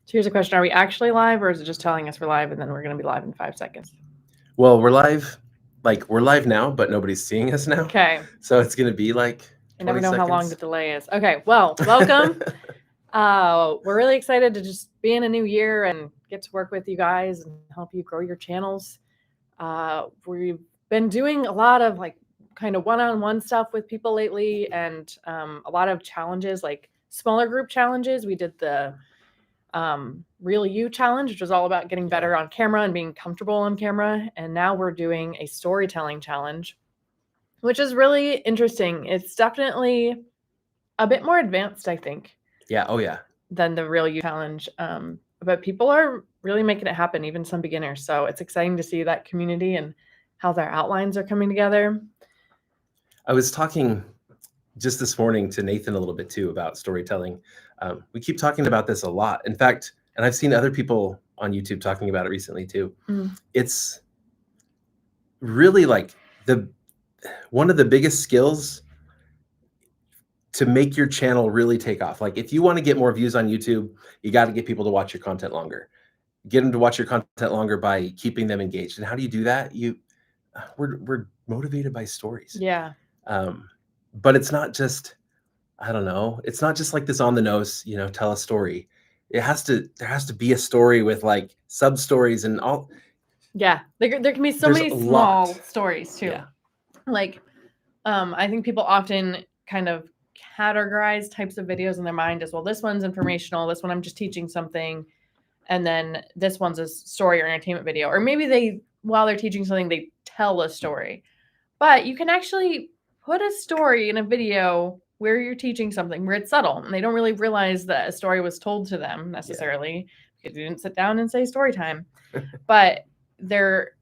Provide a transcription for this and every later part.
So here's a question. Are we actually live, or is it just telling us we're live and then we're going to be live in 5 seconds? Well, we're live. Like, we're live now, but nobody's seeing us now. Okay. So it's going to be like 20 I never know how long the seconds. delay is. Okay. Well, welcome. We're really excited to just be in a new year and get to work with you guys and help you grow your channels. We've been doing a lot of like kind of one-on-one stuff with people lately, and a lot of challenges, like smaller group challenges. We did the Real You challenge, which was all about getting better on camera and being comfortable on camera. And now we're doing a storytelling challenge, which is really interesting. It's definitely a bit more advanced, I think. Yeah. Oh, yeah. Than the Real You challenge. But people are really making it happen, even some beginners. So it's exciting to see that community and how their outlines are coming together. I was talking just this morning to Nathan a little bit too about storytelling. We keep talking about this a lot. In fact, and I've seen other people on YouTube talking about it recently too. It's really like one of the biggest skills to make your channel really take off. Like, if you want to get more views on YouTube, you got to get people to watch your content longer. Get them to watch your content longer by keeping them engaged. And how do you do that? We're motivated by stories. Yeah. But it's not just, I don't know, it's not just like this on the nose, tell a story. There has to be a story with like sub stories and all. Yeah. There can be so many small stories too. Yeah. Like, I think people often kind of categorize types of videos in their mind as, well, this one's informational, this one I'm just teaching something, and then this one's a story or entertainment video. Or maybe while they're teaching something, they tell a story. But you can actually put a story in a video where you're teaching something, where it's subtle, and they don't really realize that a story was told to them necessarily, because you didn't sit down and say story time. But they're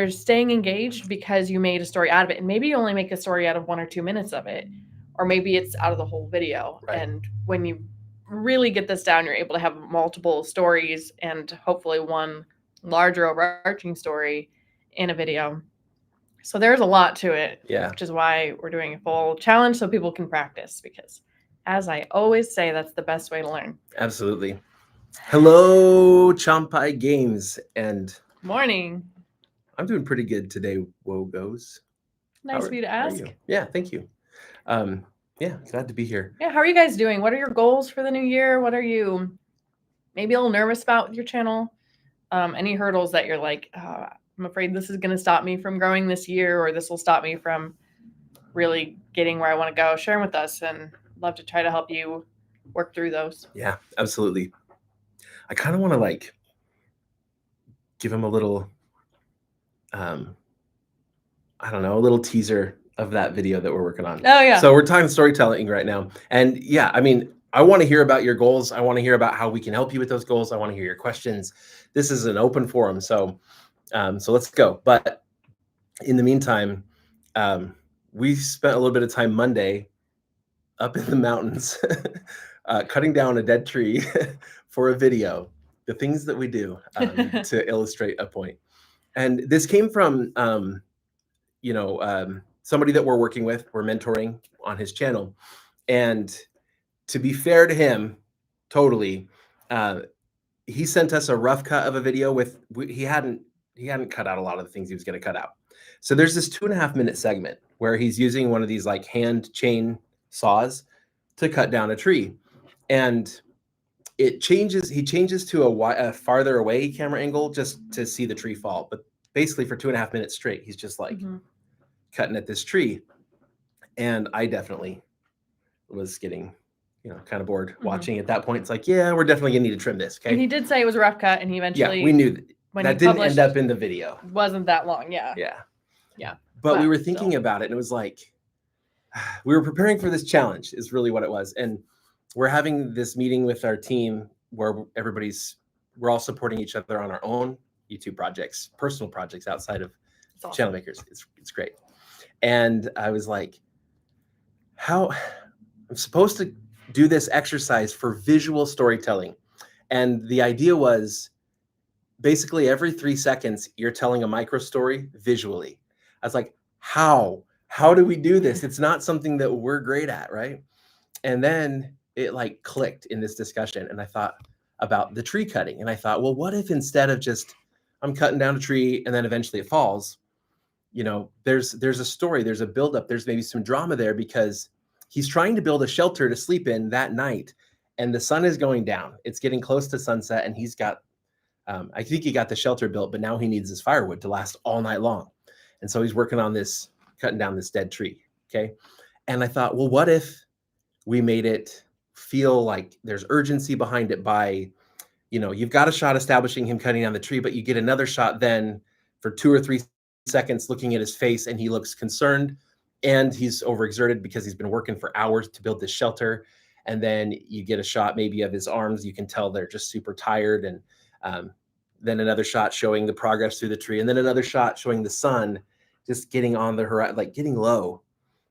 staying engaged because you made a story out of it. And maybe you only make a story out of 1 or 2 minutes of it, or maybe it's out of the whole video. Right. And when you really get this down, you're able to have multiple stories and hopefully one larger overarching story in a video. So there's a lot to it, which is why we're doing a full challenge so people can practice, because as I always say, that's the best way to learn. Absolutely. Hello, Champai Games, and morning. I'm doing pretty good today, Wogos. Nice of you to ask. Yeah, thank you. Yeah, glad to be here. Yeah, how are you guys doing? What are your goals for the new year? What are you maybe a little nervous about with your channel? Any hurdles that you're like, I'm afraid this is going to stop me from growing this year, or this will stop me from really getting where I want to go? Share them with us, and love to try to help you work through those. Yeah, absolutely. I kind of want to like give them a little, I don't know, a little teaser of that video that we're working on. Oh, yeah. So we're talking storytelling right now. And yeah, I mean, I want to hear about your goals. I want to hear about how we can help you with those goals. I want to hear your questions. This is an open forum. So let's go. But in the meantime, we spent a little bit of time Monday up in the mountains, cutting down a dead tree for a video, the things that we do to illustrate a point. And this came from, somebody that we're working with, we're mentoring on his channel. And to be fair to him, totally, he sent us a rough cut of a video he hadn't cut out a lot of the things he was going to cut out. So there's this 2.5 minute segment where he's using one of these like hand chain saws to cut down a tree. And he changes to a farther away camera angle just to see the tree fall. But basically for 2.5 minutes straight, he's just like cutting at this tree. And I definitely was getting, kind of bored watching at that point. It's like, yeah, we're definitely gonna need to trim this. Okay. And he did say it was a rough cut, and he eventually, yeah, we knew that didn't end up in the video. Wasn't that long. Yeah. But we were thinking about it, and it was like, we were preparing for this challenge is really what it was. And we're having this meeting with our team where we're all supporting each other on our own YouTube projects, personal projects outside of channel makers. It's great. And I was like, how I'm supposed to do this exercise for visual storytelling. And the idea was basically every 3 seconds, you're telling a micro story visually. I was like, how do we do this? It's not something that we're great at, right? And then it like clicked in this discussion. And I thought, about the tree cutting. And I thought, well, what if instead of just I'm cutting down a tree and then eventually it falls, you know, there's a story, there's a buildup, there's maybe some drama there because he's trying to build a shelter to sleep in that night, and the sun is going down. It's getting close to sunset, and he's got, I think he got the shelter built, but now he needs his firewood to last all night long. And so he's working on this, cutting down this dead tree. Okay. And I thought, well, what if we made it feel like there's urgency behind it by, you know, you've got a shot establishing him cutting down the tree, but you get another shot then for 2 or 3 seconds looking at his face, and he looks concerned and he's overexerted because he's been working for hours to build this shelter. And then you get a shot maybe of his arms. You can tell they're just super tired. And then another shot showing the progress through the tree. And then another shot showing the sun just getting on the horizon, like getting low.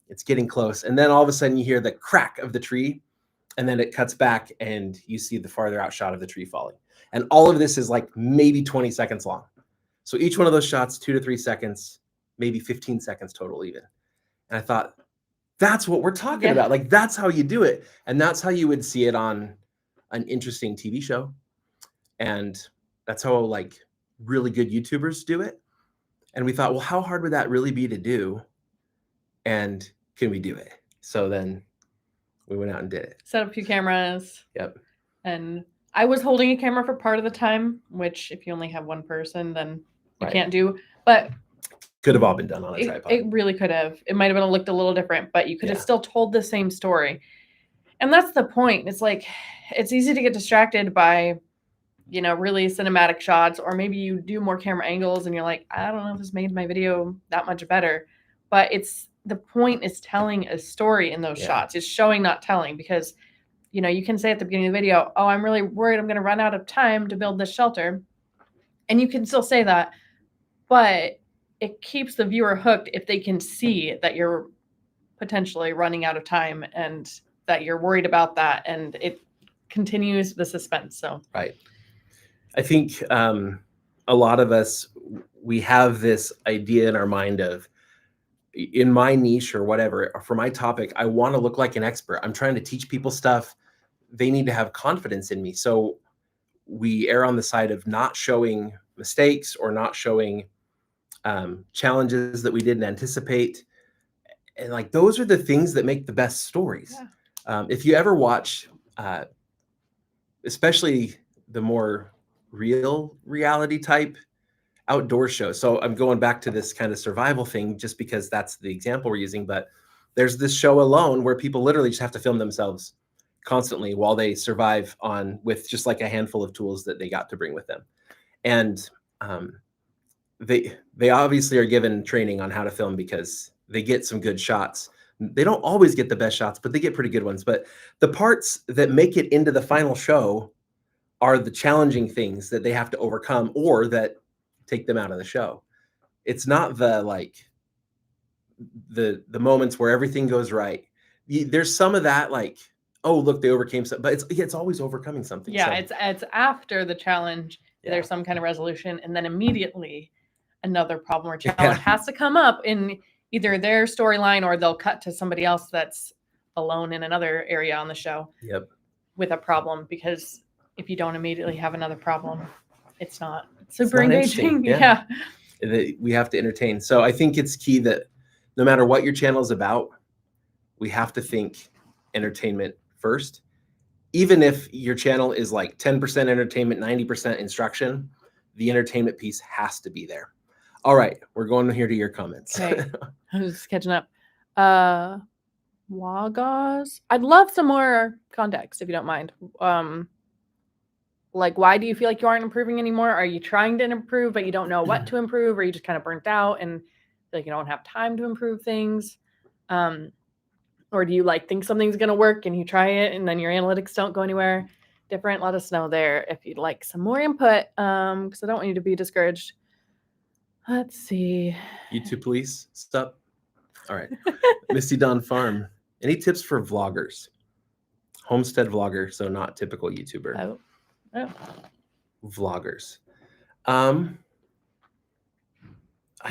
It's getting close. And then all of a sudden you hear the crack of the tree, and then it cuts back and you see the farther out shot of the tree falling. And all of this is like maybe 20 seconds long. So each one of those shots, 2 to 3 seconds, maybe 15 seconds total even. And I thought, that's what we're talking about. Like, that's how you do it. And that's how you would see it on an interesting TV show. And that's how like really good YouTubers do it. And we thought, well, how hard would that really be to do? And can we do it? So then we went out and did it. Set up a few cameras. Yep. And I was holding a camera for part of the time, which if you only have one person, then you can't do. But could have all been done on a tripod. It really could have. It might have been looked a little different, but you could have still told the same story. And that's the point. It's like, it's easy to get distracted by, you know, really cinematic shots, or maybe you do more camera angles and you're like, I don't know if this made my video that much better. But it's, the point is telling a story in those shots. It's showing, not telling, because, you know, you can say at the beginning of the video, oh, I'm really worried I'm going to run out of time to build this shelter. And you can still say that, but it keeps the viewer hooked if they can see that you're potentially running out of time and that you're worried about that. And it continues the suspense. So, right. I think a lot of us, we have this idea in our mind of, in my niche or whatever, or for my topic, I want to look like an expert. I'm trying to teach people stuff. They need to have confidence in me. So we err on the side of not showing mistakes or not showing challenges that we didn't anticipate. And like, those are the things that make the best stories. If you ever watch, especially the more real reality type outdoor shows. So I'm going back to this kind of survival thing just because that's the example we're using. But there's this show Alone where people literally just have to film themselves constantly while they survive on with just like a handful of tools that they got to bring with them. And they obviously are given training on how to film because they get some good shots. They don't always get the best shots, but they get pretty good ones. But the parts that make it into the final show are the challenging things that they have to overcome or that take them out of the show. It's not the like the moments where everything goes right. There's some of that, like, oh, look, they overcame something, but it's always overcoming something. Yeah, so it's after the challenge, there's some kind of resolution, and then immediately another problem or challenge has to come up in either their storyline, or they'll cut to somebody else that's alone in another area on the show with a problem, because if you don't immediately have another problem, it's not super engaging. We have to entertain. So I think it's key that no matter what your channel is about, we have to think entertainment first. Even if your channel is like 10% entertainment, 90% instruction, the entertainment piece has to be there. All right, we're going here to your comments. Okay. I'm just catching up. Wagos. I'd love some more context if you don't mind. Like, why do you feel like you aren't improving anymore? Are you trying to improve, but you don't know what to improve? Or are you just kind of burnt out and feel like you don't have time to improve things? Or do you like think something's going to work and you try it and then your analytics don't go anywhere different? Let us know there if you'd like some more input, because I don't want you to be discouraged. Let's see. YouTube police, stop. All right. Misty Dawn Farm. Any tips for vloggers? Homestead vlogger, so not typical YouTuber. Oh. Vloggers. I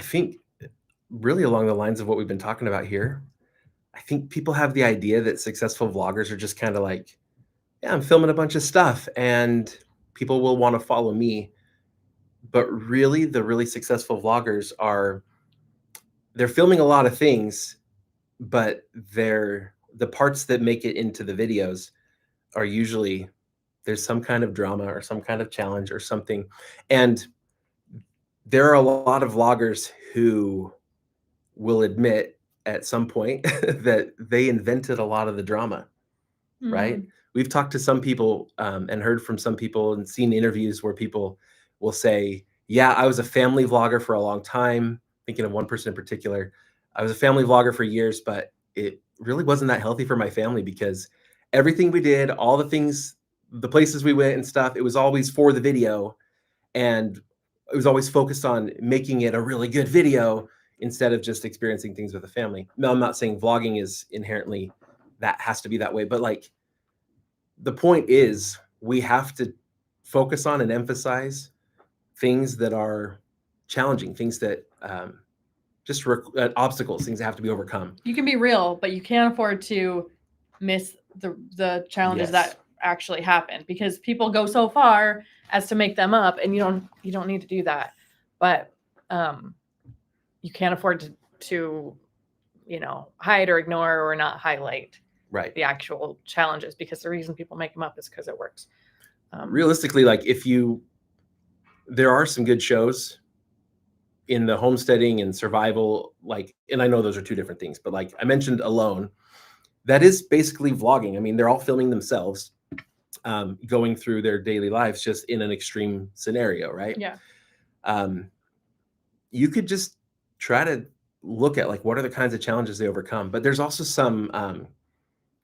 think really along the lines of what we've been talking about here. I think people have the idea that successful vloggers are just kind of like, yeah, I'm filming a bunch of stuff and people will want to follow me. But really, the really successful vloggers they're filming a lot of things, but the parts that make it into the videos are usually there's some kind of drama or some kind of challenge or something. And there are a lot of vloggers who will admit at some point that they invented a lot of the drama, right? We've talked to some people and heard from some people and seen interviews where people will say, yeah, I was a family vlogger for a long time. Thinking of one person in particular. I was a family vlogger for years, but it really wasn't that healthy for my family because everything we did, all the things, the places we went and stuff, it was always for the video. And it was always focused on making it a really good video instead of just experiencing things with the family. No, I'm not saying vlogging is inherently that has to be that way, but like the point is we have to focus on and emphasize things that are challenging, things that just obstacles, things that have to be overcome. You can be real, but you can't afford to miss the challenges Yes. that actually happen because people go so far as to make them up, and you don't need to do that. But you can't afford to hide or ignore or not highlight the actual challenges, because the reason people make them up is because it works. Realistically, like there are some good shows in the homesteading and survival, like, and I know those are two different things, but like I mentioned Alone, that is basically vlogging. I mean, they're all filming themselves, going through their daily lives just in an extreme scenario, right? Yeah. You could just try to look at like what are the kinds of challenges they overcome. But there's also some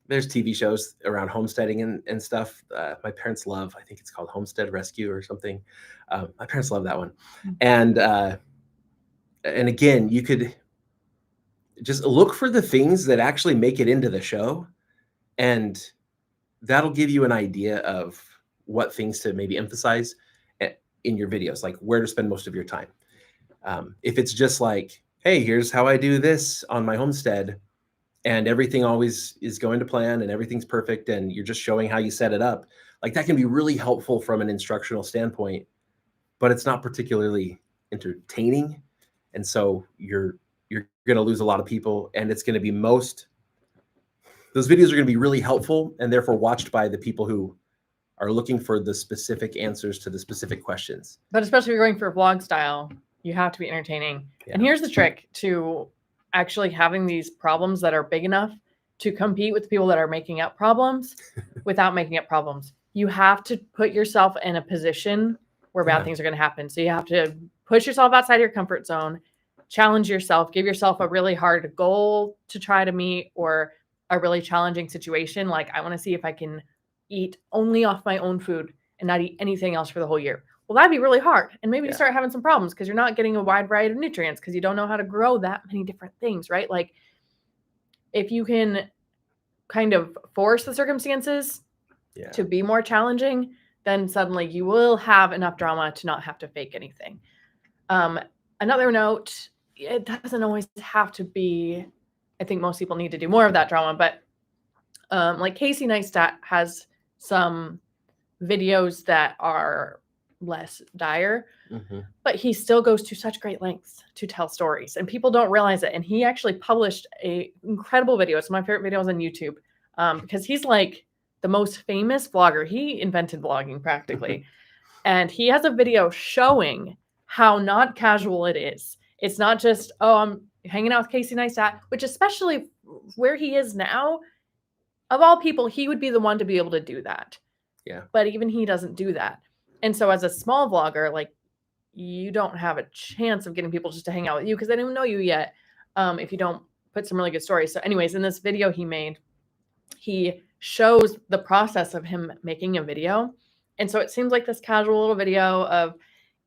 there's TV shows around homesteading and stuff. My parents love, I think it's called Homestead Rescue or something. My parents love that one. And again, you could just look for the things that actually make it into the show, and that'll give you an idea of what things to maybe emphasize in your videos, like where to spend most of your time. If it's just like, hey, here's how I do this on my homestead, and everything always is going to plan and everything's perfect, and you're just showing how you set it up, like that can be really helpful from an instructional standpoint, but it's not particularly entertaining. And so you're going to lose a lot of people, and it's going to be those videos are going to be really helpful and therefore watched by the people who are looking for the specific answers to the specific questions. But especially if you're going for a vlog style, you have to be entertaining. Yeah. And here's the trick to actually having these problems that are big enough to compete with the people that are making up problems without making up problems. You have to put yourself in a position where bad things are going to happen. So you have to push yourself outside your comfort zone, challenge yourself, give yourself a really hard goal to try to meet, or a really challenging situation. Like, I want to see if I can eat only off my own food and not eat anything else for the whole year. Well, that'd be really hard. And maybe you start having some problems because you're not getting a wide variety of nutrients because you don't know how to grow that many different things, right? Like, if you can kind of force the circumstances to be more challenging, then suddenly you will have enough drama to not have to fake anything. Another note, it doesn't always have to be, I think most people need to do more of that drama, but like Casey Neistat has some videos that are less dire, but he still goes to such great lengths to tell stories, and people don't realize it. And he actually published a incredible video. It's one of my favorite videos on YouTube, because he's like the most famous vlogger. He invented vlogging practically. And he has a video showing how not casual it is. It's not just, oh, I'm hanging out with Casey Neistat, which, especially where he is now, of all people, he would be the one to be able to do that. Yeah. But even he doesn't do that. And so as a small vlogger, like, you don't have a chance of getting people just to hang out with you because they don't even know you yet, if you don't put some really good stories. So anyways, in this video he made, he shows the process of him making a video. And so it seems like this casual little video of,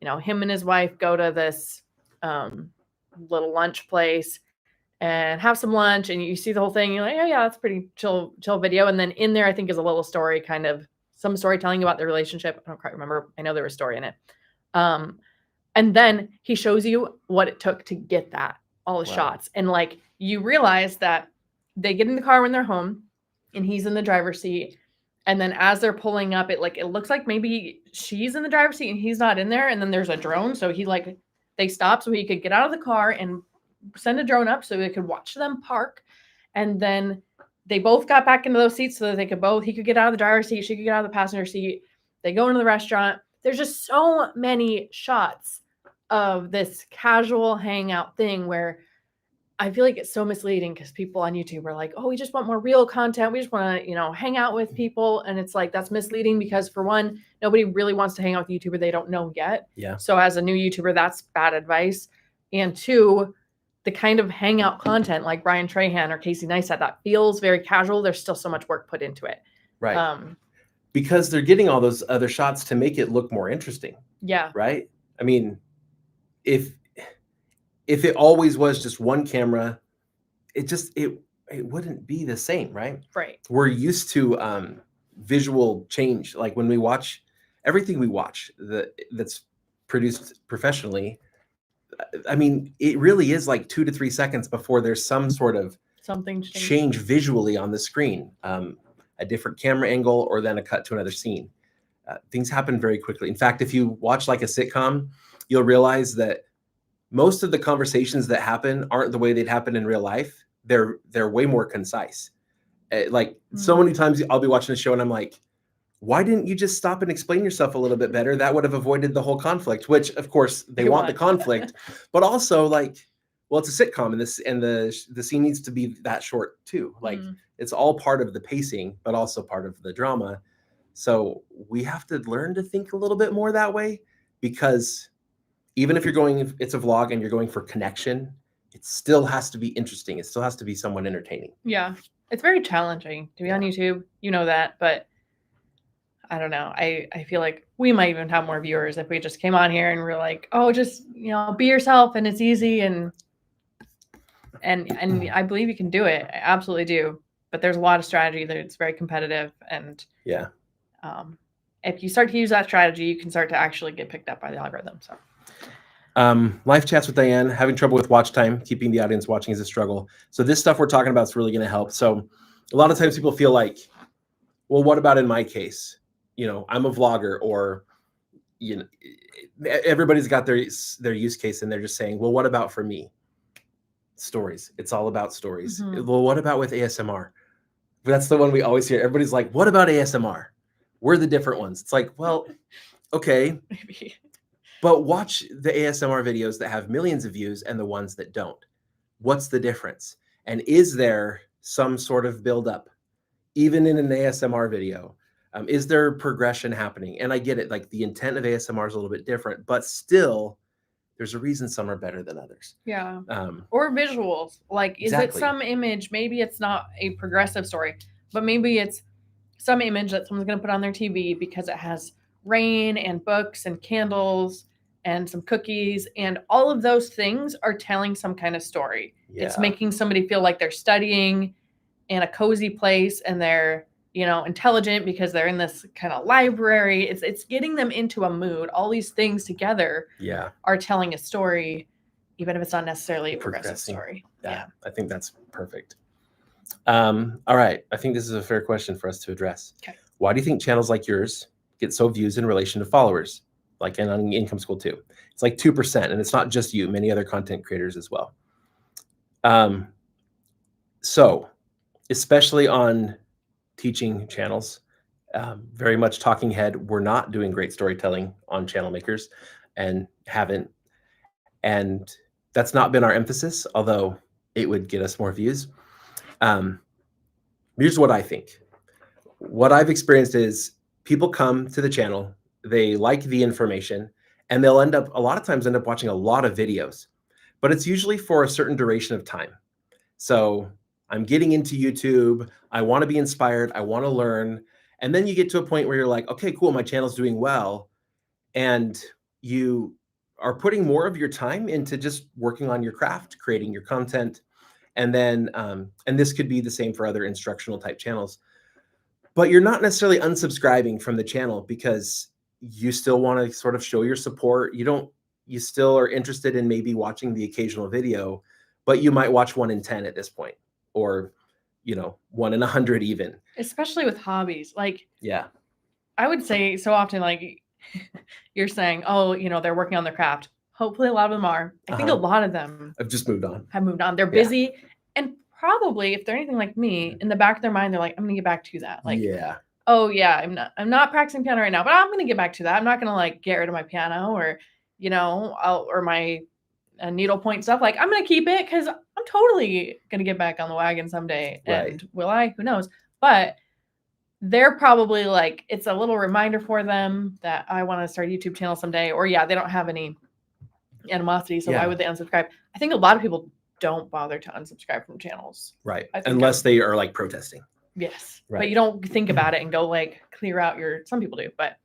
him and his wife go to this little lunch place and have some lunch, and you see the whole thing. You're like, oh yeah, that's pretty chill video. And then in there, I think, is a little story, kind of some storytelling about their relationship. I don't quite remember. I know there was a story in it. And then he shows you what it took to get that, all the shots. And like, you realize that they get in the car when they're home and he's in the driver's seat, And then as they're pulling up, it looks like maybe she's in the driver's seat and he's not in there. And then there's a drone. So they stopped so he could get out of the car and send a drone up so they could watch them park. And then they both got back into those seats so that he could get out of the driver's seat, she could get out of the passenger seat. They go into the restaurant. There's just so many shots of this casual hangout thing where I feel like it's so misleading because people on YouTube are like, oh, we just want more real content. We just want to, hang out with people. And it's like, that's misleading because for one, nobody really wants to hang out with a YouTuber they don't know yet. Yeah. So as a new YouTuber, that's bad advice. And two, the kind of hangout content like Brian Trahan or Casey Neistat that feels very casual. There's still so much work put into it. Right. Because they're getting all those other shots to make it look more interesting. Yeah. Right. I mean, if it always was just one camera, it wouldn't be the same, right? Right. We're used to visual change. Like when we watch everything we watch that's produced professionally, I mean, it really is like 2 to 3 seconds before there's some sort of something change visually on the screen, a different camera angle, or then a cut to another scene. Things happen very quickly. In fact, if you watch like a sitcom, you'll realize that most of the conversations that happen aren't the way they'd happen in real life. They're way more concise. So many times I'll be watching a show and I'm like, why didn't you just stop and explain yourself a little bit better? That would have avoided the whole conflict, which of course they want the conflict, but also like, well, it's a sitcom and the scene needs to be that short too. Like it's all part of the pacing, but also part of the drama. So we have to learn to think a little bit more that way, because even if it's a vlog and you're going for connection, it still has to be interesting. It still has to be somewhat entertaining. Yeah. It's very challenging to be on YouTube. You know that, but I don't know. I feel like we might even have more viewers if we just came on here and we're like, oh, just, be yourself and it's easy. And I believe you can do it. I absolutely do. But there's a lot of strategy that it's very competitive. And yeah, if you start to use that strategy, you can start to actually get picked up by the algorithm. So live chats with Diane, having trouble with watch time, keeping the audience watching is a struggle. So this stuff we're talking about is really going to help. So a lot of times people feel like, well, what about in my case? I'm a vlogger, or, everybody's got their use case and they're just saying, well, what about for me? Stories. It's all about stories. Well, what about with ASMR? That's the one we always hear. Everybody's like, what about ASMR? We're the different ones. It's like, well, okay. Maybe. But watch the ASMR videos that have millions of views and the ones that don't. What's the difference? And is there some sort of buildup, even in an ASMR video? Is there progression happening? And I get it, like the intent of ASMR is a little bit different, but still, there's a reason some are better than others. Yeah. Or visuals. Like, is exactly. it some image? Maybe it's not a progressive story, but maybe it's some image that someone's going to put on their TV because it has rain and books and candles and some cookies, and all of those things are telling some kind of story. Yeah. It's making somebody feel like they're studying in a cozy place and they're, intelligent because they're in this kind of library. It's getting them into a mood. All these things together are telling a story, even if it's not necessarily a progressive story. Yeah. I think that's perfect. All right. I think this is a fair question for us to address. Okay. Why do you think channels like yours get so views in relation to followers? Like on Income School too. It's like 2%, and it's not just you, many other content creators as well. So especially on teaching channels, very much talking head, we're not doing great storytelling on Channel Makers and haven't. And that's not been our emphasis, although it would get us more views. Here's what I think. What I've experienced is people come to the channel, they like the information, and they'll a lot of times end up watching a lot of videos, but it's usually for a certain duration of time. So I'm getting into YouTube, I want to be inspired, I want to learn. And then you get to a point where you're like, okay, cool, my channel's doing well. And you are putting more of your time into just working on your craft, creating your content. And then, and this could be the same for other instructional type channels, but you're not necessarily unsubscribing from the channel because you still want to sort of show your support. You still are interested in maybe watching the occasional video, but you might watch 1 in 10 at this point. Or, you know, 1 in 100 even. Especially with hobbies. Like, Yeah. I would say so often, like you're saying, oh, you know, they're working on their craft. Hopefully a lot of them are. I think a lot of them I've just moved on. have moved on. They're busy. And probably if they're anything like me, in the back of their mind, they're like, I'm gonna get back to that. Like, oh yeah, I'm not practicing piano right now, but I'm gonna get back to that. I'm not gonna like get rid of my piano or, you know, or my needlepoint stuff. Like, I'm gonna keep it because I'm totally gonna get back on the wagon someday. And will I? Who knows? But they're probably like, it's a little reminder for them that I want to start a YouTube channel someday. Or yeah, they don't have any animosity, so why would they unsubscribe? I think a lot of people don't bother to unsubscribe from channels. Right. Unless they are like protesting. Yes. Right. But you don't think about it and go like clear out your, some people do, but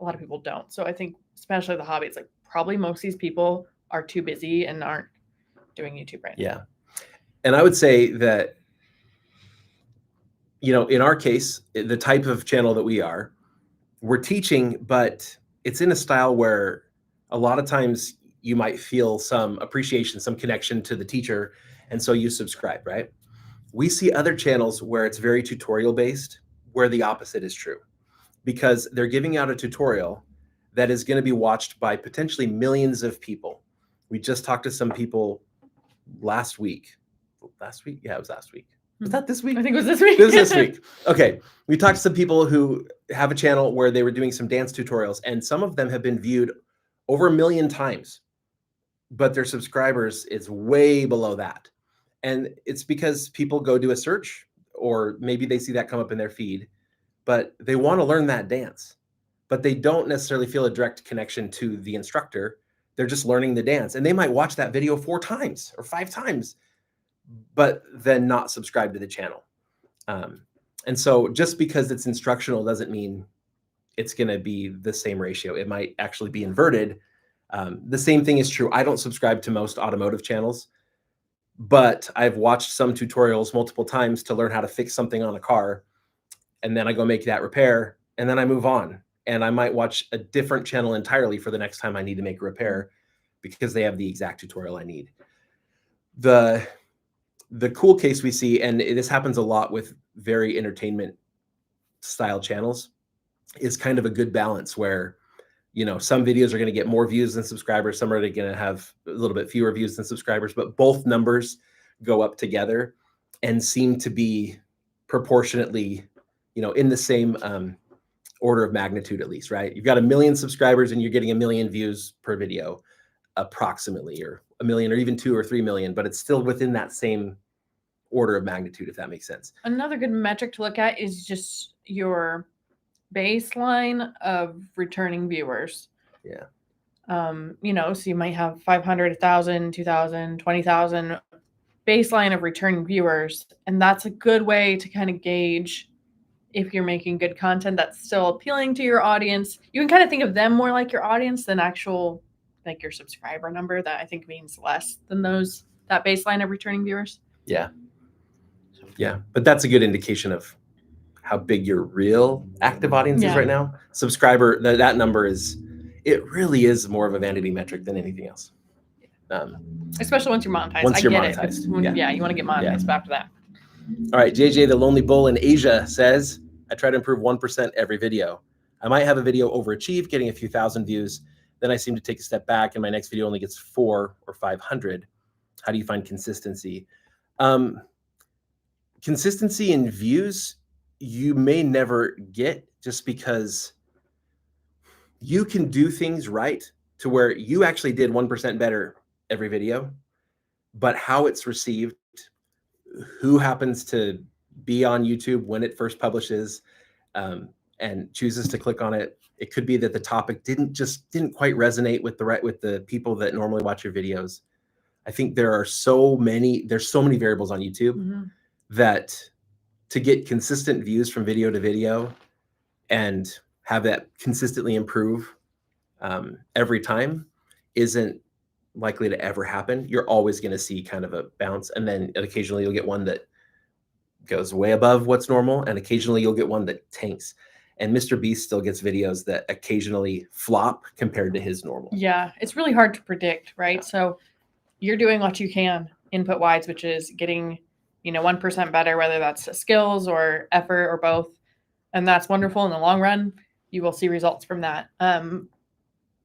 a lot of people don't. So I think especially the hobby, it's like probably most of these people are too busy and aren't doing YouTube right now. Yeah. And I would say that, you know, in our case, the type of channel that we are, we're teaching, but it's in a style where a lot of times you might feel some appreciation, some connection to the teacher. And so you subscribe, right? We see other channels where it's very tutorial based, where the opposite is true, because they're giving out a tutorial that is going to be watched by potentially millions of people. We just talked to some people last week. Yeah, it was last week. Was that this week? I think it was this week. It was this week. Okay. We talked to some people who have a channel where they were doing some dance tutorials, and some of them have been viewed over 1 million times, but their subscribers is way below that. And it's because people go do a search, or maybe they see that come up in their feed, but they want to learn that dance, but they don't necessarily feel a direct connection to the instructor. They're just learning the dance, and they might watch that video 4 times or 5 times, but then not subscribe to the channel. And so just because it's instructional doesn't mean it's going to be the same ratio. It might actually be inverted. The same thing is true. I don't subscribe to most automotive channels, but I've watched some tutorials multiple times to learn how to fix something on a car. And then I go make that repair, and then I move on. And I might watch a different channel entirely for the next time I need to make a repair because they have the exact tutorial I need. The cool case we see, and this happens a lot with very entertainment style channels, is kind of a good balance where, you know, some videos are going to get more views than subscribers. Some are going to have a little bit fewer views than subscribers, but both numbers go up together and seem to be proportionately, you know, in the same order of magnitude, at least, right? You've got 1 million subscribers and you're getting 1 million views per video, approximately, or 1 million, or even 2 or 3 million, but it's still within that same order of magnitude, if that makes sense. Another good metric to look at is just your baseline of returning viewers. Yeah. You know, so you might have 500, 1,000, 2,000, 20,000 baseline of returning viewers. And that's a good way to kind of gauge if you're making good content that's still appealing to your audience. You can kind of think of them more like your audience than actual, like your subscriber number, that I think means less than that baseline of returning viewers. Yeah. Yeah. But that's a good indication of how big your real active audience is right now. Subscriber, that number it really is more of a vanity metric than anything else. Especially once you're monetized. Once you're monetized. You want to get monetized after that. All right. JJ, the Lonely Bull in Asia, says, I try to improve 1% every video. I might have a video overachieve, getting a few thousand views. Then I seem to take a step back and my next video only gets 400 or 500. How do you find consistency? Consistency in views, you may never get, just because you can do things right to where you actually did 1% better every video, but how it's received, who happens to be on YouTube when it first publishes and chooses to click on it. It could be that the topic didn't quite resonate with the people that normally watch your videos. I think there's so many variables on YouTube that to get consistent views from video to video and have that consistently improve every time isn't likely to ever happen. You're always going to see kind of a bounce, and then occasionally you'll get one that goes way above what's normal, and occasionally you'll get one that tanks. And Mr. Beast still gets videos that occasionally flop compared to his normal. Yeah, it's really hard to predict, right? So you're doing what you can input-wise, which is getting 1% better, whether that's skills or effort or both. And that's wonderful in the long run. You will see results from that. And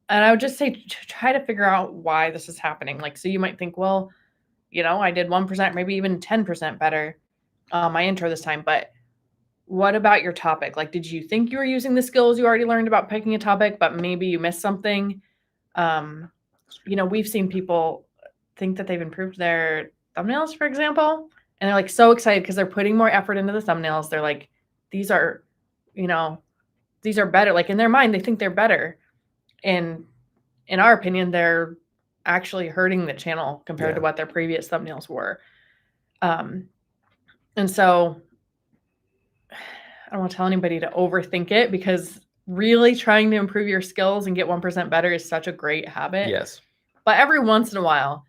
I would just say try to figure out why this is happening. Like, so you might think, well, I did 1%, maybe even 10% better on my intro this time. But what about your topic? Like, did you think you were using the skills you already learned about picking a topic, but maybe you missed something? We've seen people think that they've improved their thumbnails, for example, and they're like so excited because they're putting more effort into the thumbnails. They're like, these are better. Like in their mind, they think they're better. And in our opinion, they're actually hurting the channel compared to what their previous thumbnails were. And so I don't want to tell anybody to overthink it, because really trying to improve your skills and get 1% better is such a great habit. Yes. But every once in a while,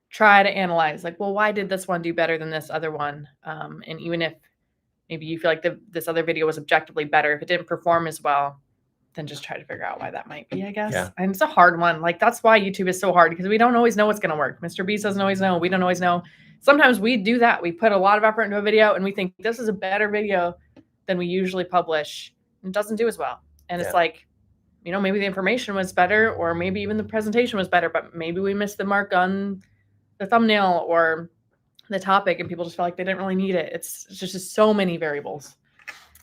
try to analyze, like, well, why did this one do better than this other one? And even if maybe you feel like this other video was objectively better, if it didn't perform as well, then just try to figure out why that might be, I guess. Yeah. And it's a hard one. Like, that's why YouTube is so hard, because we don't always know what's going to work. Mr. Beast doesn't always know. We don't always know. Sometimes we do that. We put a lot of effort into a video and we think this is a better video than we usually publish, and it doesn't do as well. And it's like, maybe the information was better, or maybe even the presentation was better, but maybe we missed the mark on the thumbnail or the topic, and people just feel like they didn't really need it. It's just so many variables.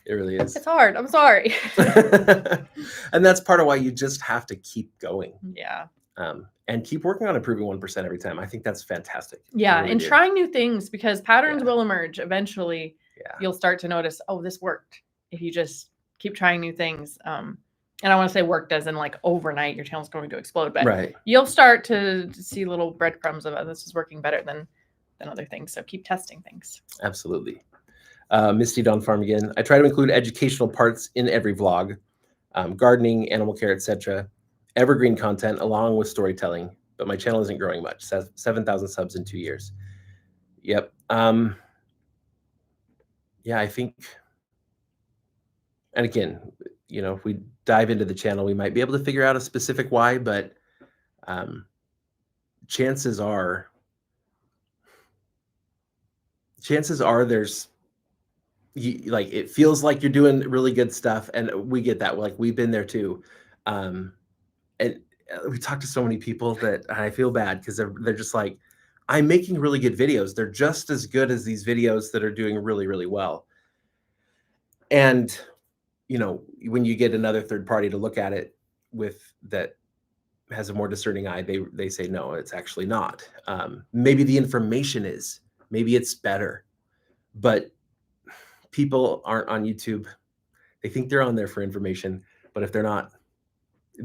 It really is. It's hard. I'm sorry. And that's part of why you just have to keep going. Yeah. And keep working on improving 1% every time. I think that's fantastic. Yeah. Really and do. Trying new things, because patterns will emerge eventually. Yeah. You'll start to notice, oh, this worked, if you just keep trying new things. And I want to say worked as in like overnight, your channel's going to explode, but you'll start to see little breadcrumbs of, oh, this is working better than other things. So keep testing things. Absolutely. Misty Dawn Farm again. I try to include educational parts in every vlog, gardening, animal care, etc. Evergreen content along with storytelling, but my channel isn't growing much. 7,000 subs in 2 years. Yep. Yeah, I think, and again, if we dive into the channel, we might be able to figure out a specific why, but chances are there's, like, it feels like you're doing really good stuff, and we get that. Like, we've been there too. And we talk to so many people that I feel bad, because they're just like, I'm making really good videos. They're just as good as these videos that are doing really, really well. And, when you get another third party to look at it that has a more discerning eye, they say, no, it's actually not. Maybe the information is, maybe it's better, but people aren't on YouTube. They think they're on there for information, but if they're not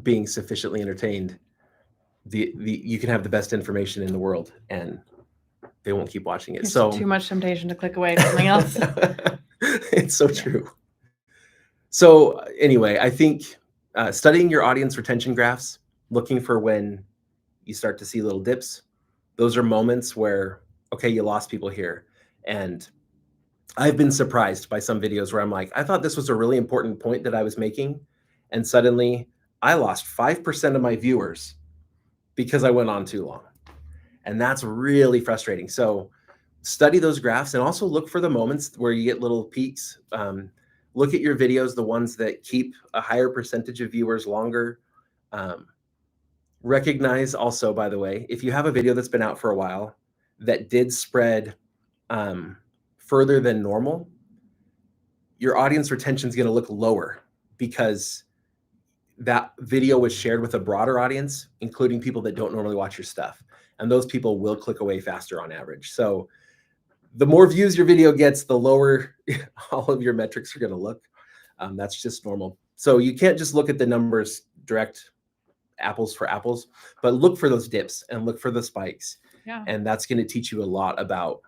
being sufficiently entertained, you can have the best information in the world and they won't keep watching it. There's so too much temptation to click away to something else. It's so true. So anyway, I think studying your audience retention graphs, looking for when you start to see little dips, those are moments where, okay, you lost people here. And I've been surprised by some videos where I'm like, I thought this was a really important point that I was making, and suddenly I lost 5% of my viewers because I went on too long. And that's really frustrating. So study those graphs, and also look for the moments where you get little peaks. Look at your videos, the ones that keep a higher percentage of viewers longer. Recognize also, by the way, if you have a video that's been out for a while that did spread further than normal, your audience retention is going to look lower, because that video was shared with a broader audience, including people that don't normally watch your stuff. And those people will click away faster on average. So the more views your video gets, the lower all of your metrics are going to look. That's just normal. So you can't just look at the numbers direct, apples for apples, but look for those dips and look for the spikes. Yeah. And that's going to teach you a lot about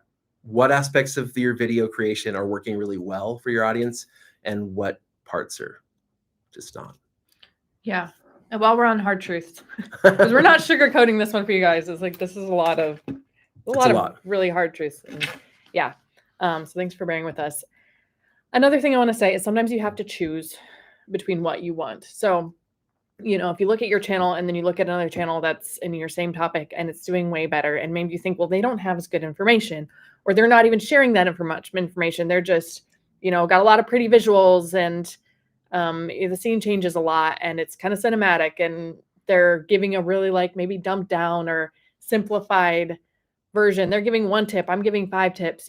what aspects of your video creation are working really well for your audience and what parts are just not. Yeah. And while we're on hard truths, because we're not sugarcoating this one for you guys, it's like, this is a lot of really hard truths. And yeah. So thanks for bearing with us. Another thing I want to say is sometimes you have to choose between what you want. So, if you look at your channel and then you look at another channel that's in your same topic and it's doing way better, and maybe you think, well, they don't have as good information, or they're not even sharing that information. They're just, got a lot of pretty visuals, and the scene changes a lot, and it's kind of cinematic, and they're giving a really like maybe dumbed down or simplified version. They're giving 1 tip, I'm giving 5 tips,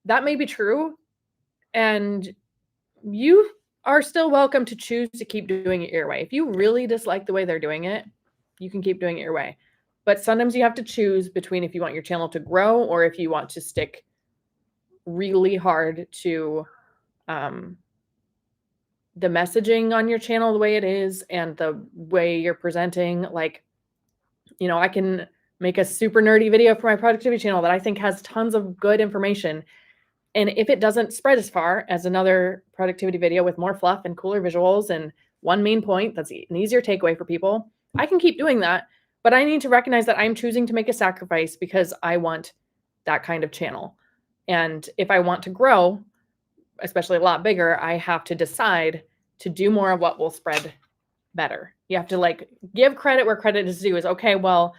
that may be true. And you are still welcome to choose to keep doing it your way. If you really dislike the way they're doing it, you can keep doing it your way. But sometimes you have to choose between if you want your channel to grow or if you want to stick really hard to the messaging on your channel the way it is and the way you're presenting. Like, I can make a super nerdy video for my productivity channel that I think has tons of good information. And if it doesn't spread as far as another productivity video with more fluff and cooler visuals and one main point that's an easier takeaway for people, I can keep doing that. But I need to recognize that I'm choosing to make a sacrifice because I want that kind of channel. And if I want to grow, especially a lot bigger, I have to decide to do more of what will spread better. You have to like give credit where credit is due. Is okay, well,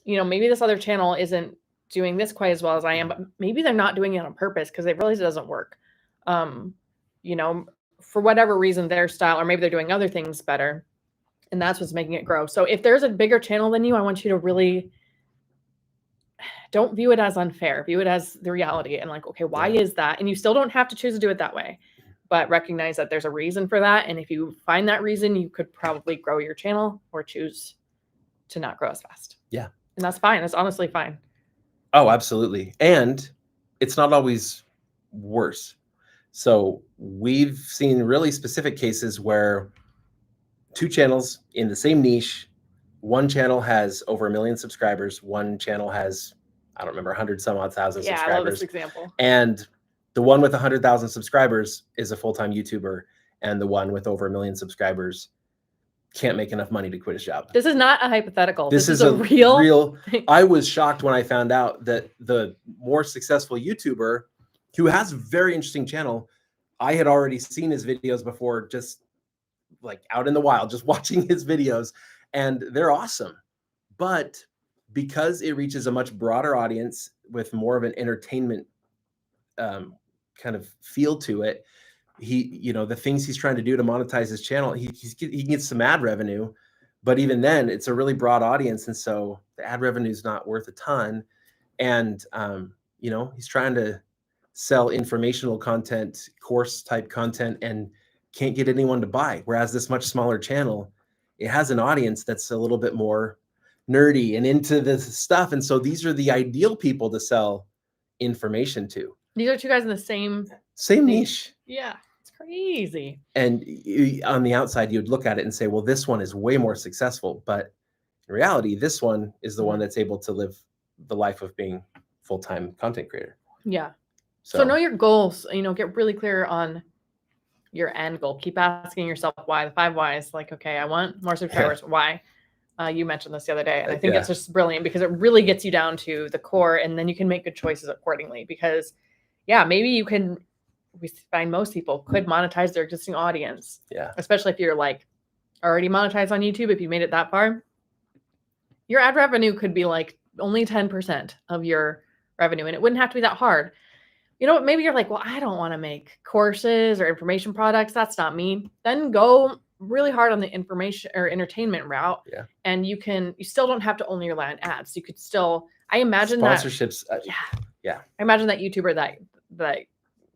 maybe this other channel isn't doing this quite as well as I am, but maybe they're not doing it on purpose because they realize it doesn't work. For whatever reason, their style, or maybe they're doing other things better, and that's what's making it grow. So if there's a bigger channel than you, I want you to really don't view it as unfair. View it as the reality and like, okay, why is that? And you still don't have to choose to do it that way, but recognize that there's a reason for that. And if you find that reason, you could probably grow your channel or choose to not grow as fast. Yeah. And that's fine. That's honestly fine. Oh, absolutely. And it's not always worse. So we've seen really specific cases where 2 channels in the same niche, one channel has over 1 million subscribers, one channel has, I don't remember, 100 some odd thousand subscribers. I love this example. And the one with 100,000 subscribers is a full-time YouTuber, and the one with over 1 million subscribers can't make enough money to quit his job. This is not a hypothetical. This is a real. I was shocked when I found out that the more successful YouTuber, who has a very interesting channel, I had already seen his videos before, just like out in the wild, just watching his videos, and they're awesome. But because it reaches a much broader audience with more of an entertainment kind of feel to it, he, the things he's trying to do to monetize his channel, he gets some ad revenue, but even then it's a really broad audience. And so the ad revenue is not worth a ton. And, he's trying to sell informational content, course type content, and can't get anyone to buy. Whereas this much smaller channel, it has an audience that's a little bit more nerdy and into this stuff. And so these are the ideal people to sell information to. These are 2 guys in the same niche. Yeah, it's crazy. And on the outside, you'd look at it and say, well, this one is way more successful. But in reality, this one is the one that's able to live the life of being full-time content creator. Yeah. So know your goals, get really clear on your end goal. Keep asking yourself why, the 5 whys. Like, okay, I want more subscribers. Why? You mentioned this the other day, and I think it's just brilliant because it really gets you down to the core, and then you can make good choices accordingly. Because maybe we find most people could monetize their existing audience. Yeah. Especially if you're like already monetized on YouTube. If you made it that far, your ad revenue could be like only 10% of your revenue, and it wouldn't have to be that hard. Maybe you're like, well, I don't want to make courses or information products. That's not me. Then go really hard on the information or entertainment route. Yeah. And you still don't have to only rely on ads. You could still, I imagine sponsorships. I imagine that YouTuber that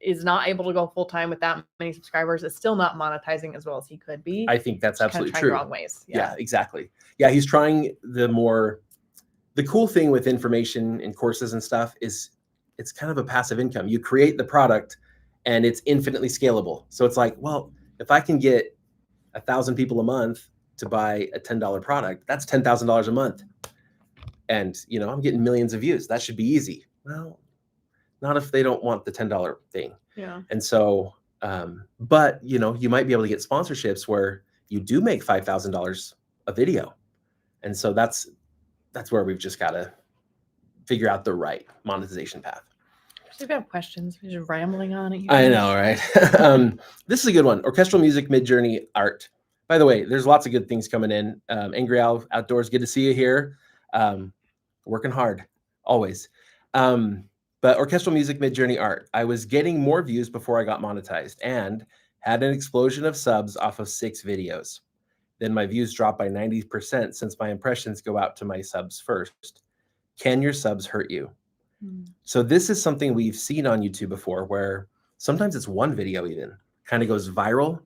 is not able to go full time with that many subscribers is still not monetizing as well as he could be. I think that's absolutely true. Wrong ways. Yeah, exactly. Yeah. He's trying the cool thing with information and courses and stuff is it's kind of a passive income. You create the product and it's infinitely scalable. So it's like, well, if I can get 1,000 people a month to buy a $10 product, that's $10,000 a month. And, I'm getting millions of views. That should be easy. Well, not if they don't want the $10 thing. Yeah. And so, but, you might be able to get sponsorships where you do make $5,000 a video. And so that's where we've just got to figure out the right monetization path. We've got questions. We're just rambling on it. I know, right? This is a good one. Orchestral music, Midjourney art. By the way, there's lots of good things coming in. Angry Al Outdoors, good to see you here. Working hard, always. But orchestral music, mid-journey art. I was getting more views before I got monetized and had an explosion of subs off of 6 videos. Then my views dropped by 90% since my impressions go out to my subs first. Can your subs hurt you? So this is something we've seen on YouTube before, where sometimes it's one video even kind of goes viral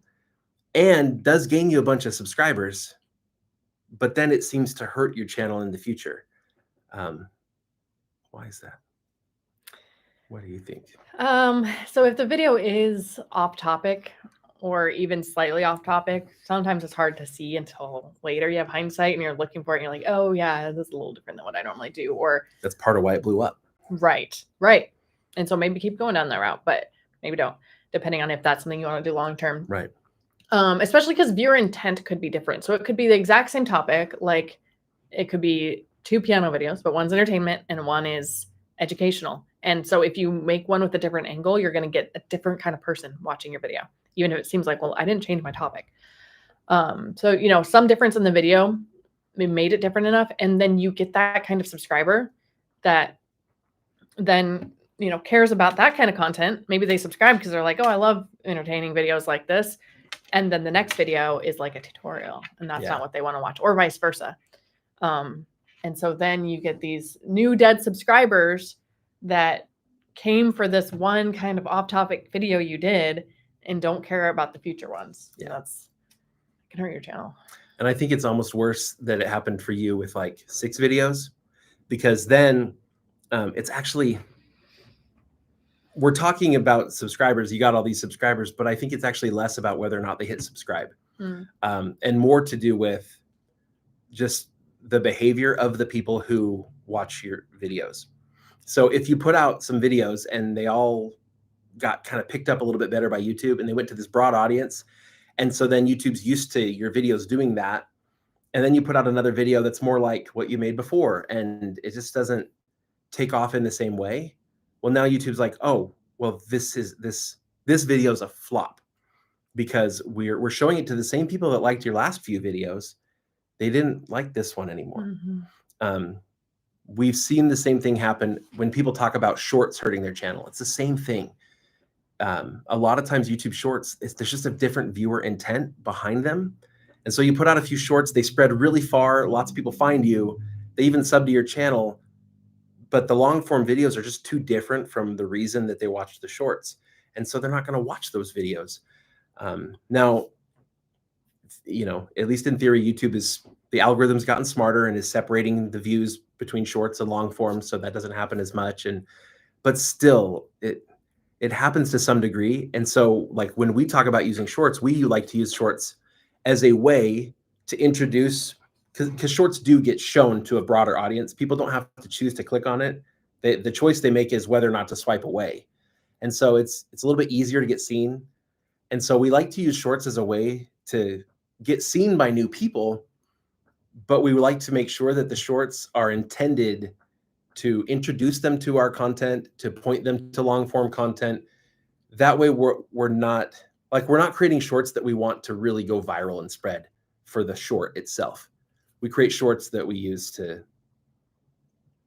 and does gain you a bunch of subscribers, but then it seems to hurt your channel in the future. Why is that? What do you think? So if the video is off topic or even slightly off topic, sometimes it's hard to see until later. You have hindsight and you're looking for it and you're like, oh yeah, this is a little different than what I normally do. Or that's part of why it blew up. Right. And so maybe keep going down that route, but maybe don't, depending on if that's something you want to do long term. Right. Especially because viewer intent could be different. So it could be the exact same topic, like it could be 2 piano videos, but one's entertainment and one is educational. And so if you make one with a different angle, you're going to get a different kind of person watching your video, even if it seems like, well, I didn't change my topic. So, you know, some difference in the video, we made it different enough. And then you get that kind of subscriber that then, you know, cares about that kind of content. Maybe they subscribe because they're like, oh, I love entertaining videos like this. And then the next video is like a tutorial and that's not what they want to watch, or vice versa. And so then you get these new dead subscribers that came for this one kind of off-topic video you did and don't care about the future ones. Yeah, that's can hurt your channel. And I think it's almost worse that it happened for you with like 6 videos, because then it's actually, we're talking about subscribers. You got all these subscribers, but I think it's actually less about whether or not they hit subscribe, and more to do with just the behavior of the people who watch your videos. So if you put out some videos and they all got kind of picked up a little bit better by YouTube and they went to this broad audience, and so then YouTube's used to your videos doing that, and then you put out another video that's more like what you made before and it just doesn't take off in the same way, well, now YouTube's like, oh, well, this video is a flop because we're showing it to the same people that liked your last few videos. They didn't like this one anymore. We've seen the same thing happen when people talk about shorts hurting their channel. It's the same thing. A lot of times YouTube shorts, there's just a different viewer intent behind them. And so you put out a few shorts, they spread really far, lots of people find you, they even sub to your channel, but the long form videos are just too different from the reason that they watched the shorts. And so they're not going to watch those videos. Now, you know, at least in theory, the algorithm's gotten smarter and is separating the views between shorts and long form, so that doesn't happen as much. But still, it happens to some degree. And so, like when we talk about using shorts, we like to use shorts as a way to introduce, because shorts do get shown to a broader audience. People don't have to choose to click on it. The choice they make is whether or not to swipe away. And so it's a little bit easier to get seen. And so we like to use shorts as a way to get seen by new people, but we would like to make sure that the shorts are intended to introduce them to our content, to point them to long form content. That way we're not creating shorts that we want to really go viral and spread for the short itself. We create shorts that we use to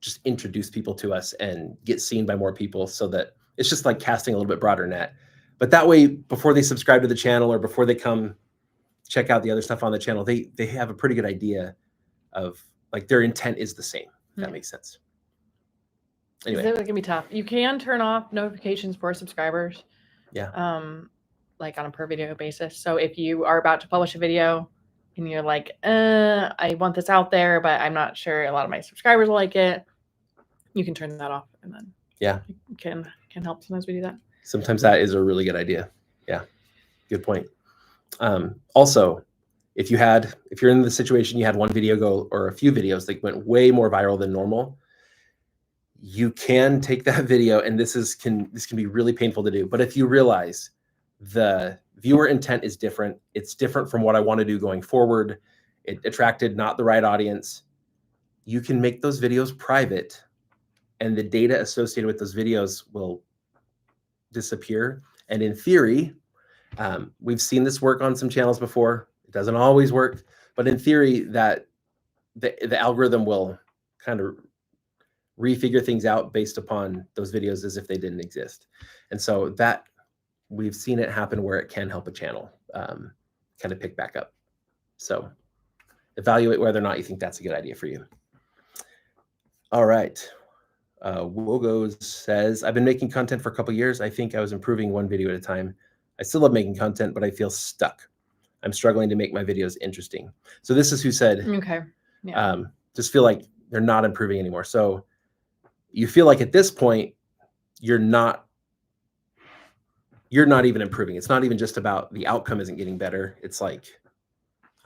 just introduce people to us and get seen by more people, so that it's just like casting a little bit broader net. But that way, before they subscribe to the channel or before they come check out the other stuff on the channel, they have a pretty good idea of, like, their intent is the same. If that makes sense. Anyway, it's gonna be tough. You can turn off notifications for subscribers. Yeah. Like on a per video basis. So if you are about to publish a video and you're like, I want this out there, but I'm not sure a lot of my subscribers like it, you can turn that off, and then it can help. Sometimes we do that. Sometimes that is a really good idea. Yeah, good point. Also, if you're in the situation, you had one video go, or a few videos that went way more viral than normal, you can take that video, and this can be really painful to do. But if you realize the viewer intent is different, it's different from what I want to do going forward, it attracted not the right audience, you can make those videos private, and the data associated with those videos will disappear. And in theory, we've seen this work on some channels before. It doesn't always work, but in theory, that the algorithm will kind of refigure things out based upon those videos as if they didn't exist. And so that we've seen it happen where it can help a channel kind of pick back up. So evaluate whether or not you think that's a good idea for you. All right. Wogo says, I've been making content for a couple years. I think I was improving one video at a time. I still love making content, but I feel stuck. I'm struggling to make my videos interesting. So this is who said, okay, yeah. Just feel like they're not improving anymore. So you feel like at this point, you're not even improving. It's not even just about the outcome isn't getting better. It's like,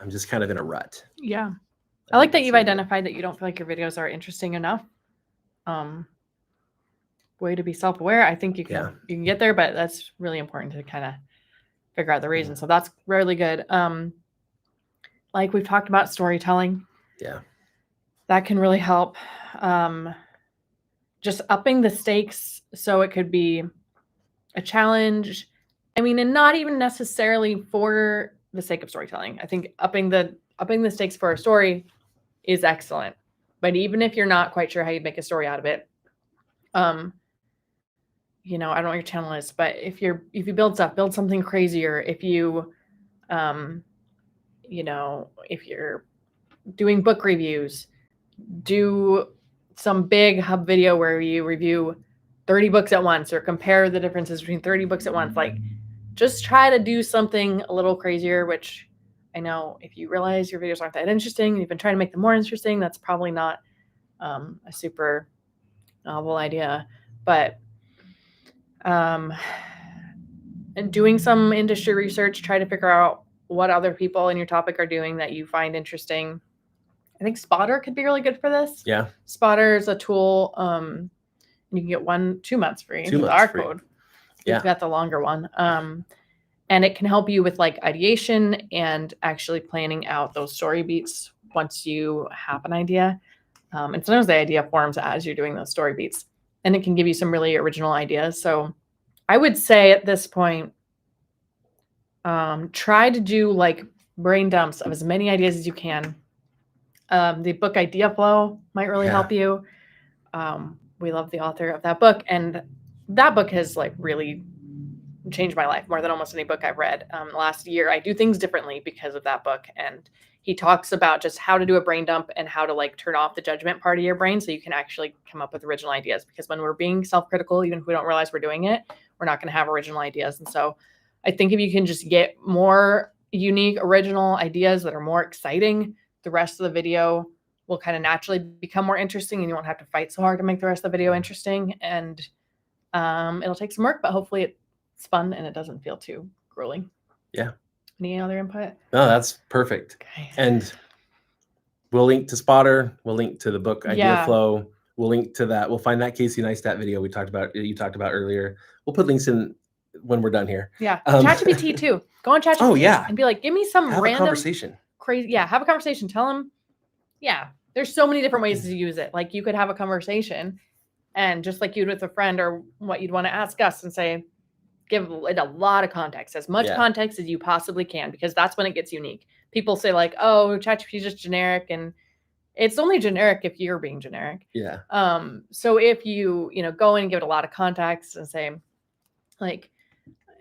I'm just kind of in a rut. Yeah. I like that you've identified that you don't feel like your videos are interesting enough. Way to be self-aware. I think you can get there, but that's really important to kind of figure out the reason. So that's really good. Like we've talked about storytelling. Yeah. That can really help. Just upping the stakes so it could be a challenge. I mean, and not even necessarily for the sake of storytelling. I think upping the stakes for a story is excellent. But even if you're not quite sure how you'd make a story out of it, you know, I don't know what your channel is, but if you build stuff, build something crazier. If you, you know, if you're doing book reviews, do some big hub video where you review 30 books at once or compare the differences between 30 books at once. Like, just try to do something a little crazier, which I know if you realize your videos aren't that interesting and you've been trying to make them more interesting, that's probably not a super novel idea. But and doing some industry research, try to figure out what other people in your topic are doing that you find interesting. I think Spotter could be really good for this. Yeah. Spotter is a tool. You can get 2 months free with our code. Yeah. You've got the longer one. And it can help you with like ideation and actually planning out those story beats once you have an idea. And sometimes the idea forms as you're doing those story beats. And it can give you some really original ideas. So I would say at this point, try to do like brain dumps of as many ideas as you can. The book Idea Flow might really help you. We love the author of that book. And that book has like really changed my life more than almost any book I've read. The last year, I do things differently because of that book. And he talks about just how to do a brain dump and how to like turn off the judgment part of your brain so you can actually come up with original ideas. Because when we're being self-critical, even if we don't realize we're doing it, we're not going to have original ideas. And so I think if you can just get more unique, original ideas that are more exciting, the rest of the video will kind of naturally become more interesting and you won't have to fight so hard to make the rest of the video interesting. And it'll take some work, but hopefully it's fun and it doesn't feel too grueling. Yeah. Any other input? No, that's perfect. Okay. And we'll link to Spotter. We'll link to the book Idea Flow. We'll link to that. We'll find that Casey Neistat video you talked about earlier. We'll put links in when we're done here. Yeah. ChatGPT too. Go on ChatGPT and be like, give me some have random a conversation. Crazy. Yeah. Have a conversation. Tell them. Yeah. There's so many different ways to use it. Like you could have a conversation and just like you'd with a friend or what you'd want to ask us and say, give it a lot of context, as much context as you possibly can, because that's when it gets unique. People say like, oh, ChatGPT is just generic, and it's only generic if you're being generic. Yeah. So if you go in and give it a lot of context and say, like,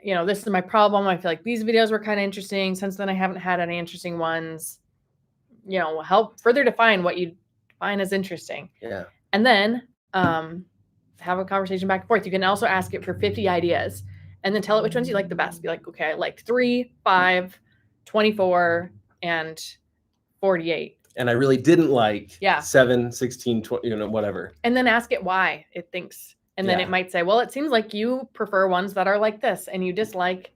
this is my problem. I feel like these videos were kind of interesting. Since then, I haven't had any interesting ones. Help further define what you define as interesting. Yeah. And then have a conversation back and forth. You can also ask it for 50 ideas. And then tell it which ones you like the best. Be like, okay, I liked 3, 5, 24, and 48. And I really didn't like 7, 16, 20, whatever. And then ask it why it thinks. And then it might say, well, it seems like you prefer ones that are like this and you dislike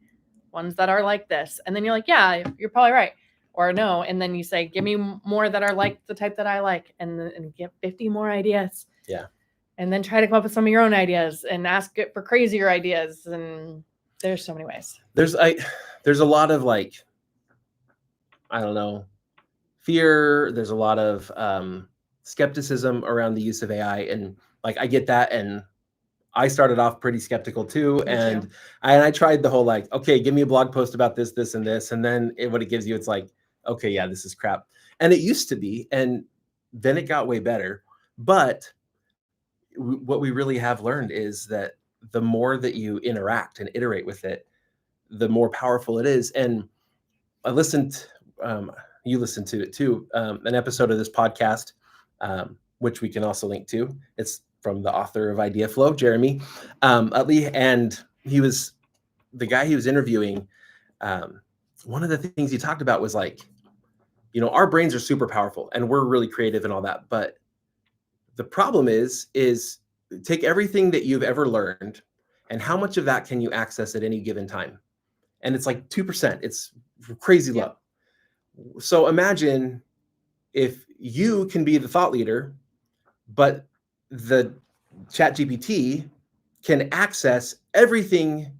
ones that are like this. And then you're like, yeah, you're probably right. Or no. And then you say, give me more that are like the type that I like. And get 50 more ideas. Yeah. And then try to come up with some of your own ideas and ask it for crazier ideas. And there's so many ways. There's a lot of like, I don't know, fear. There's a lot of skepticism around the use of AI. And like, I get that. And I started off pretty skeptical too. And I tried the whole like, okay, give me a blog post about this, this, and this. And then what it gives you, it's like, okay, yeah, this is crap. And it used to be. And then it got way better. But what we really have learned is that the more that you interact and iterate with it, the more powerful it is. And I listened, you listened to it too, an episode of this podcast, which we can also link to. It's from the author of Idea Flow, Jeremy Utley, and the guy he was interviewing. One of the things he talked about was like, our brains are super powerful and we're really creative and all that, but the problem is take everything that you've ever learned and how much of that can you access at any given time? And it's like 2%. It's crazy low. So imagine if you can be the thought leader, but the ChatGPT can access everything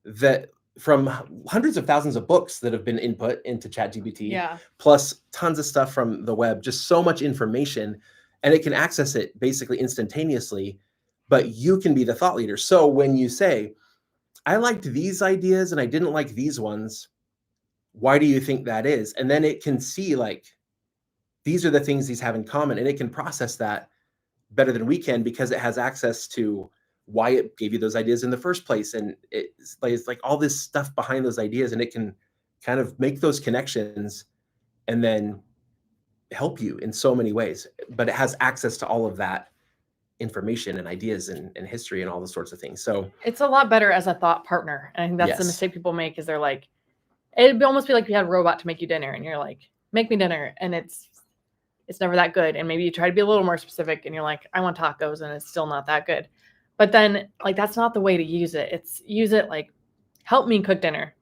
that from hundreds of thousands of books that have been input into ChatGPT, plus tons of stuff from the web, just so much information, and it can access it basically instantaneously, but you can be the thought leader. So when you say, I liked these ideas and I didn't like these ones, why do you think that is? And then it can see like, these are the things these have in common, and it can process that better than we can because it has access to why it gave you those ideas in the first place. And it's like all this stuff behind those ideas, and it can kind of make those connections and then help you in so many ways. But it has access to all of that information and ideas and history and all those sorts of things. So it's a lot better as a thought partner. And I think that's the mistake people make, is they're like, it'd almost be like you had a robot to make you dinner and you're like, make me dinner. And it's never that good. And maybe you try to be a little more specific and you're like, I want tacos, and it's still not that good. But then like, that's not the way to use it. It's use it like, help me cook dinner.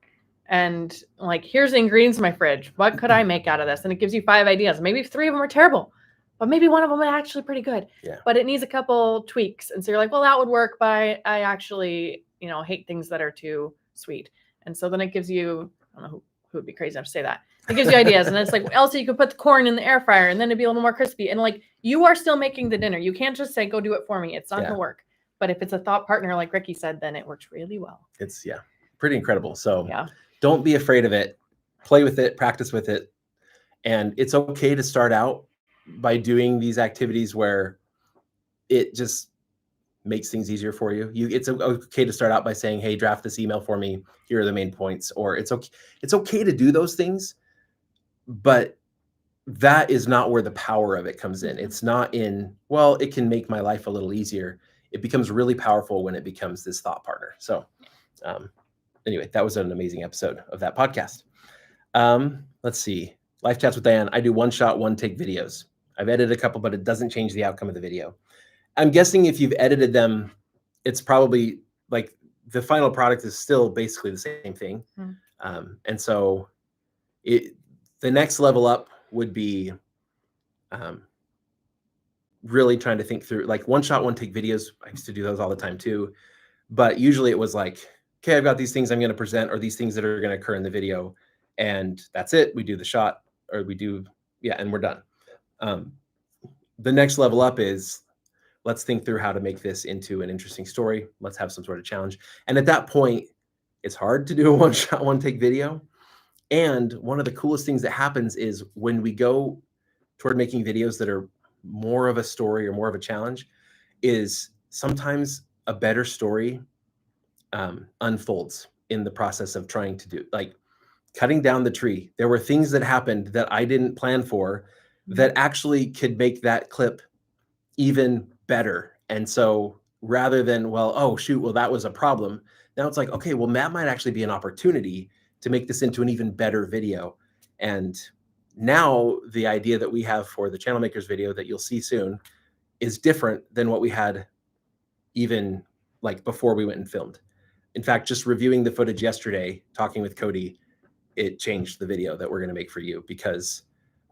And like, here's the ingredients in my fridge. What could I make out of this? And it gives you 5 ideas. Maybe 3 of them are terrible, but maybe one of them is actually pretty good. But it needs a couple tweaks. And so you're like, well, that would work, but I actually, hate things that are too sweet. And so then it gives you, I don't know who would be crazy enough to say that. It gives you ideas. And then it's like, Elsie, you could put the corn in the air fryer and then it'd be a little more crispy. And like, you are still making the dinner. You can't just say, go do it for me. It's not going to work. But if it's a thought partner, like Ricky said, then it works really well. It's pretty incredible. So don't be afraid of it. Play with it, practice with it. And it's okay to start out by doing these activities where it just makes things easier for you. It's okay to start out by saying, hey, draft this email for me. Here are the main points. Or it's okay to do those things, but that is not where the power of it comes in. It's not in, well, it can make my life a little easier. It becomes really powerful when it becomes this thought partner. So anyway, that was an amazing episode of that podcast. Let's see. Life Chats with Diane. I do one-shot, one-take videos. I've edited a couple, but it doesn't change the outcome of the video. I'm guessing if you've edited them, it's probably like the final product is still basically the same thing. And so the next level up would be really trying to think through like one-shot, one-take videos. I used to do those all the time too. But usually it was like, okay, I've got these things I'm going to present or these things that are going to occur in the video. And that's it. We do the shot or we do, and we're done. The next level up is let's think through how to make this into an interesting story. Let's have some sort of challenge. And at that point, it's hard to do a one-shot, one-take video. And one of the coolest things that happens is when we go toward making videos that are more of a story or more of a challenge, is sometimes a better story unfolds in the process of trying to do, like cutting down the tree. There were things that happened that I didn't plan for that actually could make that clip even better. And so rather than, well, oh shoot, well, that was a problem. Now it's like, okay, well, that might actually be an opportunity to make this into an even better video. And now the idea that we have for the Channel Makers video that you'll see soon is different than what we had even like before we went and filmed. In fact, just reviewing the footage yesterday, talking with Cody, it changed the video that we're going to make for you because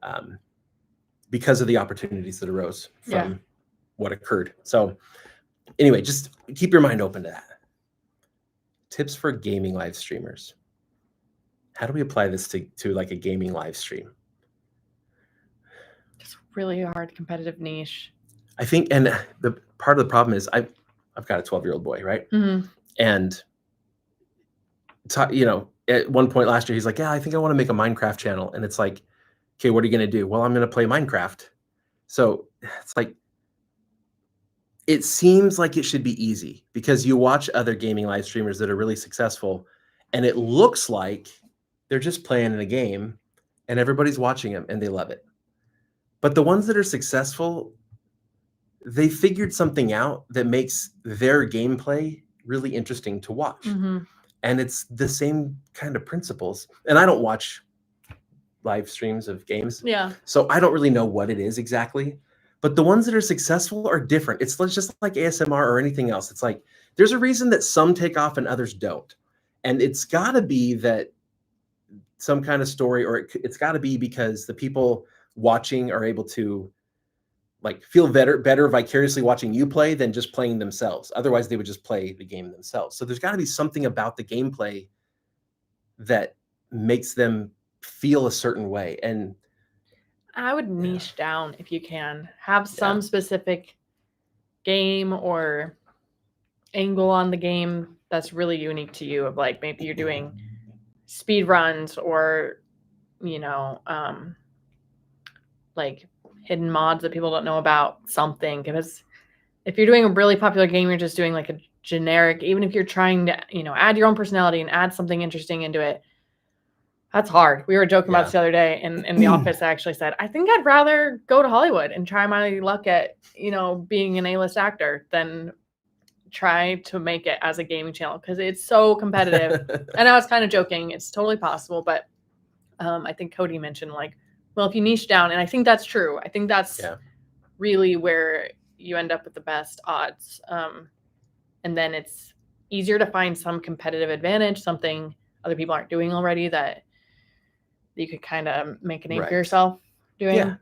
of the opportunities that arose from what occurred. So anyway, just keep your mind open to that. Tips for gaming live streamers. How do we apply this to like a gaming live stream? It's really hard competitive niche. I think, and the part of the problem is I've got a 12-year-old boy, right? And at one point last year, he's like, yeah, I think I want to make a Minecraft channel. And it's like, okay, what are you going to do? Well, I'm going to play Minecraft. So it's like, it seems like it should be easy because you watch other gaming live streamers that are really successful and it looks like they're just playing in a game and everybody's watching them and they love it. But the ones that are successful, they figured something out that makes their gameplay really interesting to watch. Mm-hmm. And it's the same kind of principles. And I don't watch live streams of games. Yeah. So I don't really know what it is exactly. But the ones that are successful are different. It's just like ASMR or anything else. It's like there's a reason that some take off and others don't. And it's got to be that some kind of story, or it's got to be because the people watching are able to like feel better vicariously watching you play than just playing themselves. Otherwise, they would just play the game themselves. So there's got to be something about the gameplay that makes them feel a certain way. And I would niche down if you can. Have some specific game or angle on the game that's really unique to you. Of like maybe you're doing speed runs or like hidden mods that people don't know about, something. Because if you're doing a really popular game, you're just doing like a generic, even if you're trying to add your own personality and add something interesting into it, that's hard. We were joking about this the other day in the office. I actually said, I think I'd rather go to Hollywood and try my luck at, being an A-list actor than try to make it as a gaming channel because it's so competitive. And I was kind of joking. It's totally possible. But I think Cody mentioned like, well, if you niche down, and I think that's true. I think that's really where you end up with the best odds. And then it's easier to find some competitive advantage, something other people aren't doing already that you could kind of make a name for yourself doing. Yeah,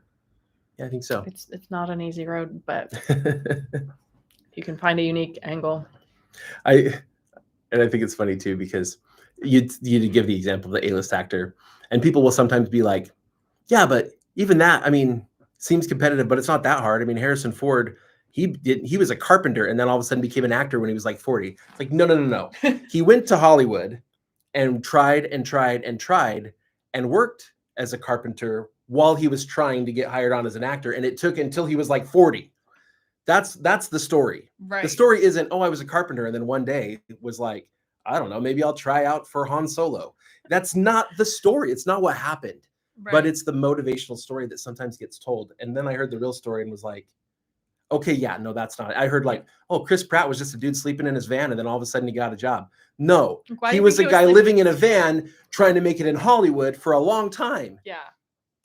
I think so. It's not an easy road, but you can find a unique angle. I think it's funny too, because you give the example of the A-list actor, and people will sometimes be like, yeah, but even that, I mean, seems competitive, but it's not that hard. I mean, Harrison Ford, he was a carpenter and then all of a sudden became an actor when he was like 40. It's like, no. He went to Hollywood and tried and worked as a carpenter while he was trying to get hired on as an actor. And it took until he was like 40. That's the story. Right. The story isn't, oh, I was a carpenter. And then one day it was like, I don't know, maybe I'll try out for Han Solo. That's not the story. It's not what happened. Right. But it's the motivational story that sometimes gets told. And then I heard the real story and was like, okay, yeah, no, that's not it. I heard like, oh, Chris Pratt was just a dude sleeping in his van and then all of a sudden he got a job. No, he was a guy living in a van trying to make it in Hollywood for a long time. Yeah.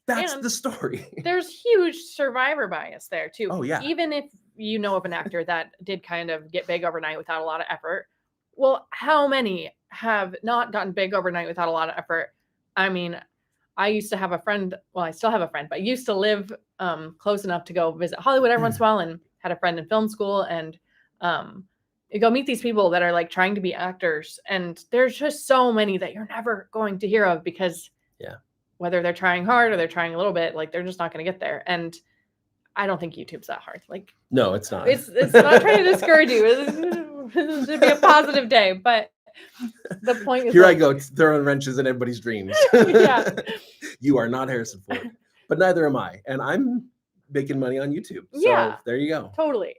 That's the story. There's huge survivor bias there too. Oh, yeah. Even if you know of an actor that did kind of get big overnight without a lot of effort. Well, how many have not gotten big overnight without a lot of effort? I mean, I used to have a friend, well, I still have a friend, but I used to live close enough to go visit Hollywood every once in a while, and had a friend in film school, and you go meet these people that are like trying to be actors, and there's just so many that you're never going to hear of because whether they're trying hard or they're trying a little bit, like they're just not going to get there. And I don't think YouTube's that hard. Like, no, it's not. It's not trying to discourage you. It should be a positive day, but the point is, here I go throwing wrenches in everybody's dreams. Yeah. You are not Harrison Ford, but neither am I, and I'm making money on YouTube. So there you go. Totally.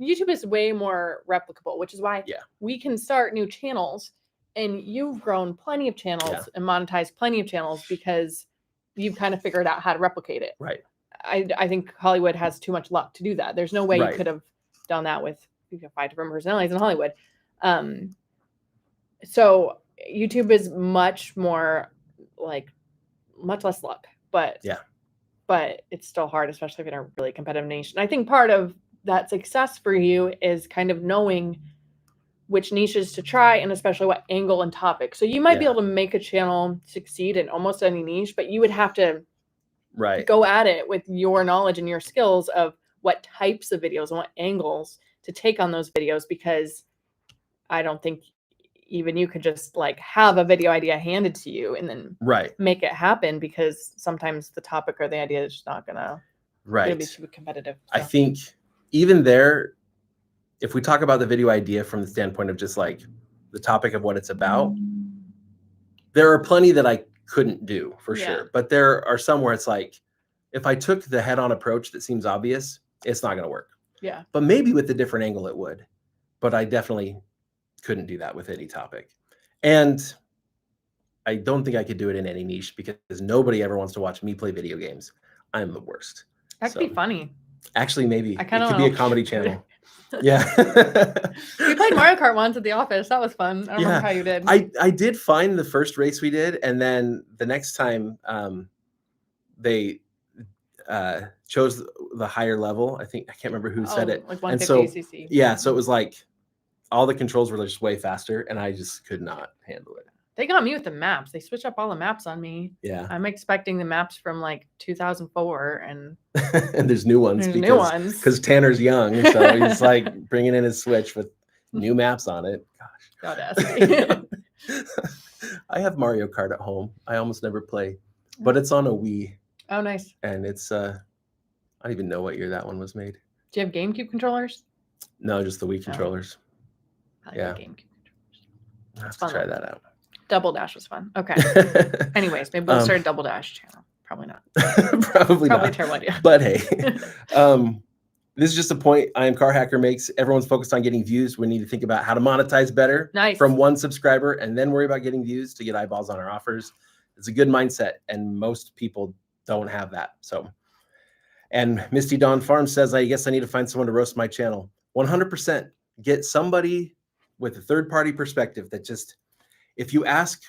YouTube is way more replicable, which is why we can start new channels, and you've grown plenty of channels and monetized plenty of channels because you've kind of figured out how to replicate it. Right. I think Hollywood has too much luck to do that. There's no way you could have done that with 5 different personalities in Hollywood. So YouTube is much more much less luck, but it's still hard, especially if you're in a really competitive niche. And I think part of that success for you is kind of knowing which niches to try, and especially what angle and topic. So you might be able to make a channel succeed in almost any niche, but you would have to go at it with your knowledge and your skills of what types of videos and what angles to take on those videos, because I don't think even you could just like have a video idea handed to you and then make it happen, because sometimes the topic or the idea is just not gonna be too competitive. So. I think even there, if we talk about the video idea from the standpoint of just like the topic of what it's about, there are plenty that I couldn't do for sure. But there are some where it's like, if I took the head-on approach that seems obvious, it's not going to work. Yeah. But maybe with a different angle it would. But I definitely couldn't do that with any topic. And I don't think I could do it in any niche because nobody ever wants to watch me play video games. I'm the worst. That could be funny. Actually, maybe I it kinda could be a wanna comedy do it. channel. Yeah. We played Mario Kart once at the office. That was fun. I don't remember how you did. I did fine the first race we did, and then the next time they chose the higher level. I can't remember who said it. Like And 150 so cc. yeah, so it was like all the controls were just way faster, and I just could not handle it. They got me with the maps. They switched up all the maps on me. Yeah. I'm expecting the maps from like 2004, and and there's new ones because Tanner's young, so he's like bringing in his Switch with new maps on it. Gosh, God, I have Mario Kart at home. I almost never play, but it's on a Wii. Oh, nice. And it's I don't even know what year that one was made. Do you have GameCube controllers? No, just the Wii controllers. I like Yeah. GameCube controllers. I have to try that out. Double Dash was fun. Okay. Anyways, maybe we'll start a Double Dash channel. Probably not. Probably not. A terrible idea. But hey, this is just a point I Am Car Hacker makes. Everyone's focused on getting views. We need to think about how to monetize better from one subscriber and then worry about getting views to get eyeballs on our offers. It's a good mindset, and most people don't have that. So, and Misty Dawn Farm says, I guess I need to find someone to roast my channel. 100%. Get somebody with a third-party perspective that just, if you ask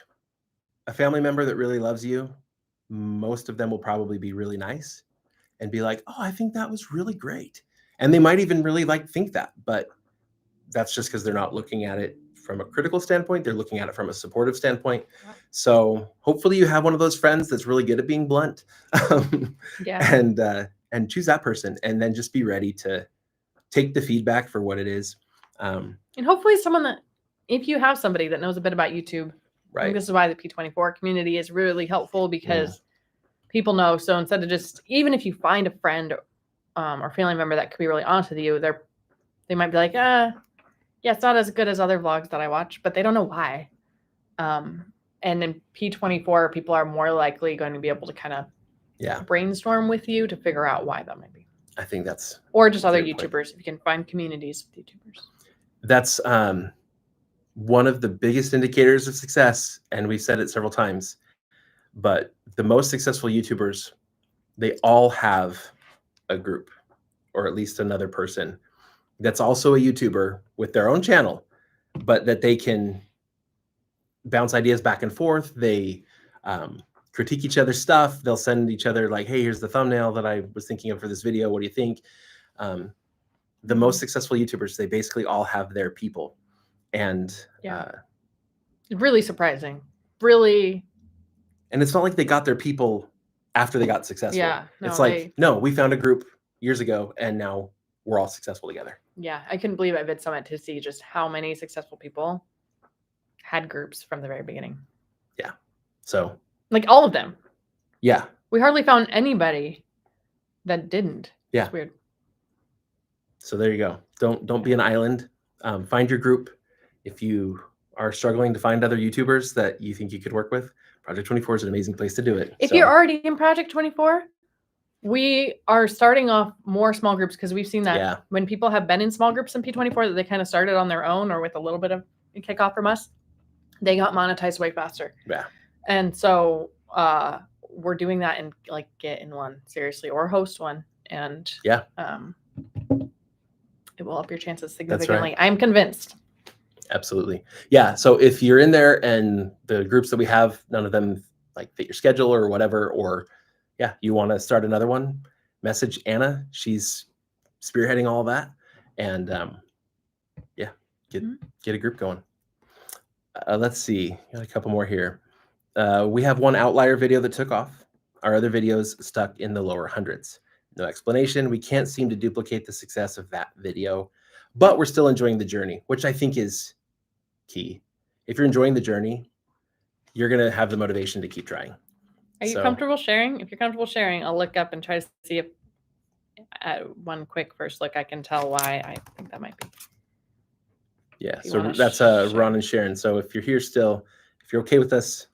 a family member that really loves you, most of them will probably be really nice and be like, oh, I think that was really great. And they might even really think that, but that's just because they're not looking at it from a critical standpoint. They're looking at it from a supportive standpoint. Wow. So hopefully you have one of those friends that's really good at being blunt. And choose that person, and then just be ready to take the feedback for what it is. And hopefully someone that, if you have somebody that knows a bit about YouTube, I think this is why the P24 community is really helpful, because people know. So instead of just, even if you find a friend or family member that could be really honest with you, they might be like, yeah, it's not as good as other vlogs that I watch, but they don't know why. And in P24, people are more likely going to be able to kind of brainstorm with you to figure out why that might be. I think that's, or just other YouTubers, if you can find communities with YouTubers. That's one of the biggest indicators of success, and we've said it several times, but the most successful YouTubers, they all have a group, or at least another person that's also a YouTuber with their own channel, but that they can bounce ideas back and forth. They critique each other's stuff. They'll send each other like, hey, here's the thumbnail that I was thinking of for this video. What do you think? The most successful YouTubers, they basically all have their people. And really surprising. Really. And it's not like they got their people after they got successful. Yeah. No, it's like, no, we found a group years ago and now we're all successful together. Yeah. I couldn't believe at Vid Summit to see just how many successful people had groups from the very beginning. Yeah. So. Like all of them. Yeah. We hardly found anybody that didn't. Yeah. It's weird. So there you go. Don't be an island. Find your group. If you are struggling to find other YouTubers that you think you could work with, Project 24 is an amazing place to do it. If you're already in Project 24, we are starting off more small groups, because we've seen that when people have been in small groups in P24 that they kind of started on their own or with a little bit of a kickoff from us, they got monetized way faster. Yeah. And so we're doing that, and like get in one seriously or host one, and it will up your chances significantly. Right. I'm convinced. Absolutely. Yeah. So if you're in there and the groups that we have, none of them like fit your schedule or whatever, or you want to start another one, message Anna. She's spearheading all of that. And get a group going. Let's see. Got a couple more here. We have one outlier video that took off. Our other videos stuck in the lower hundreds. No explanation. We can't seem to duplicate the success of that video, but we're still enjoying the journey, which I think is key. If you're enjoying the journey, you're going to have the motivation to keep trying. Are you comfortable sharing? If you're comfortable sharing, I'll look up and try to see if at one quick first look, I can tell why I think that might be. Yeah. So that's Ron and Sharon. So if you're here still, if you're okay with us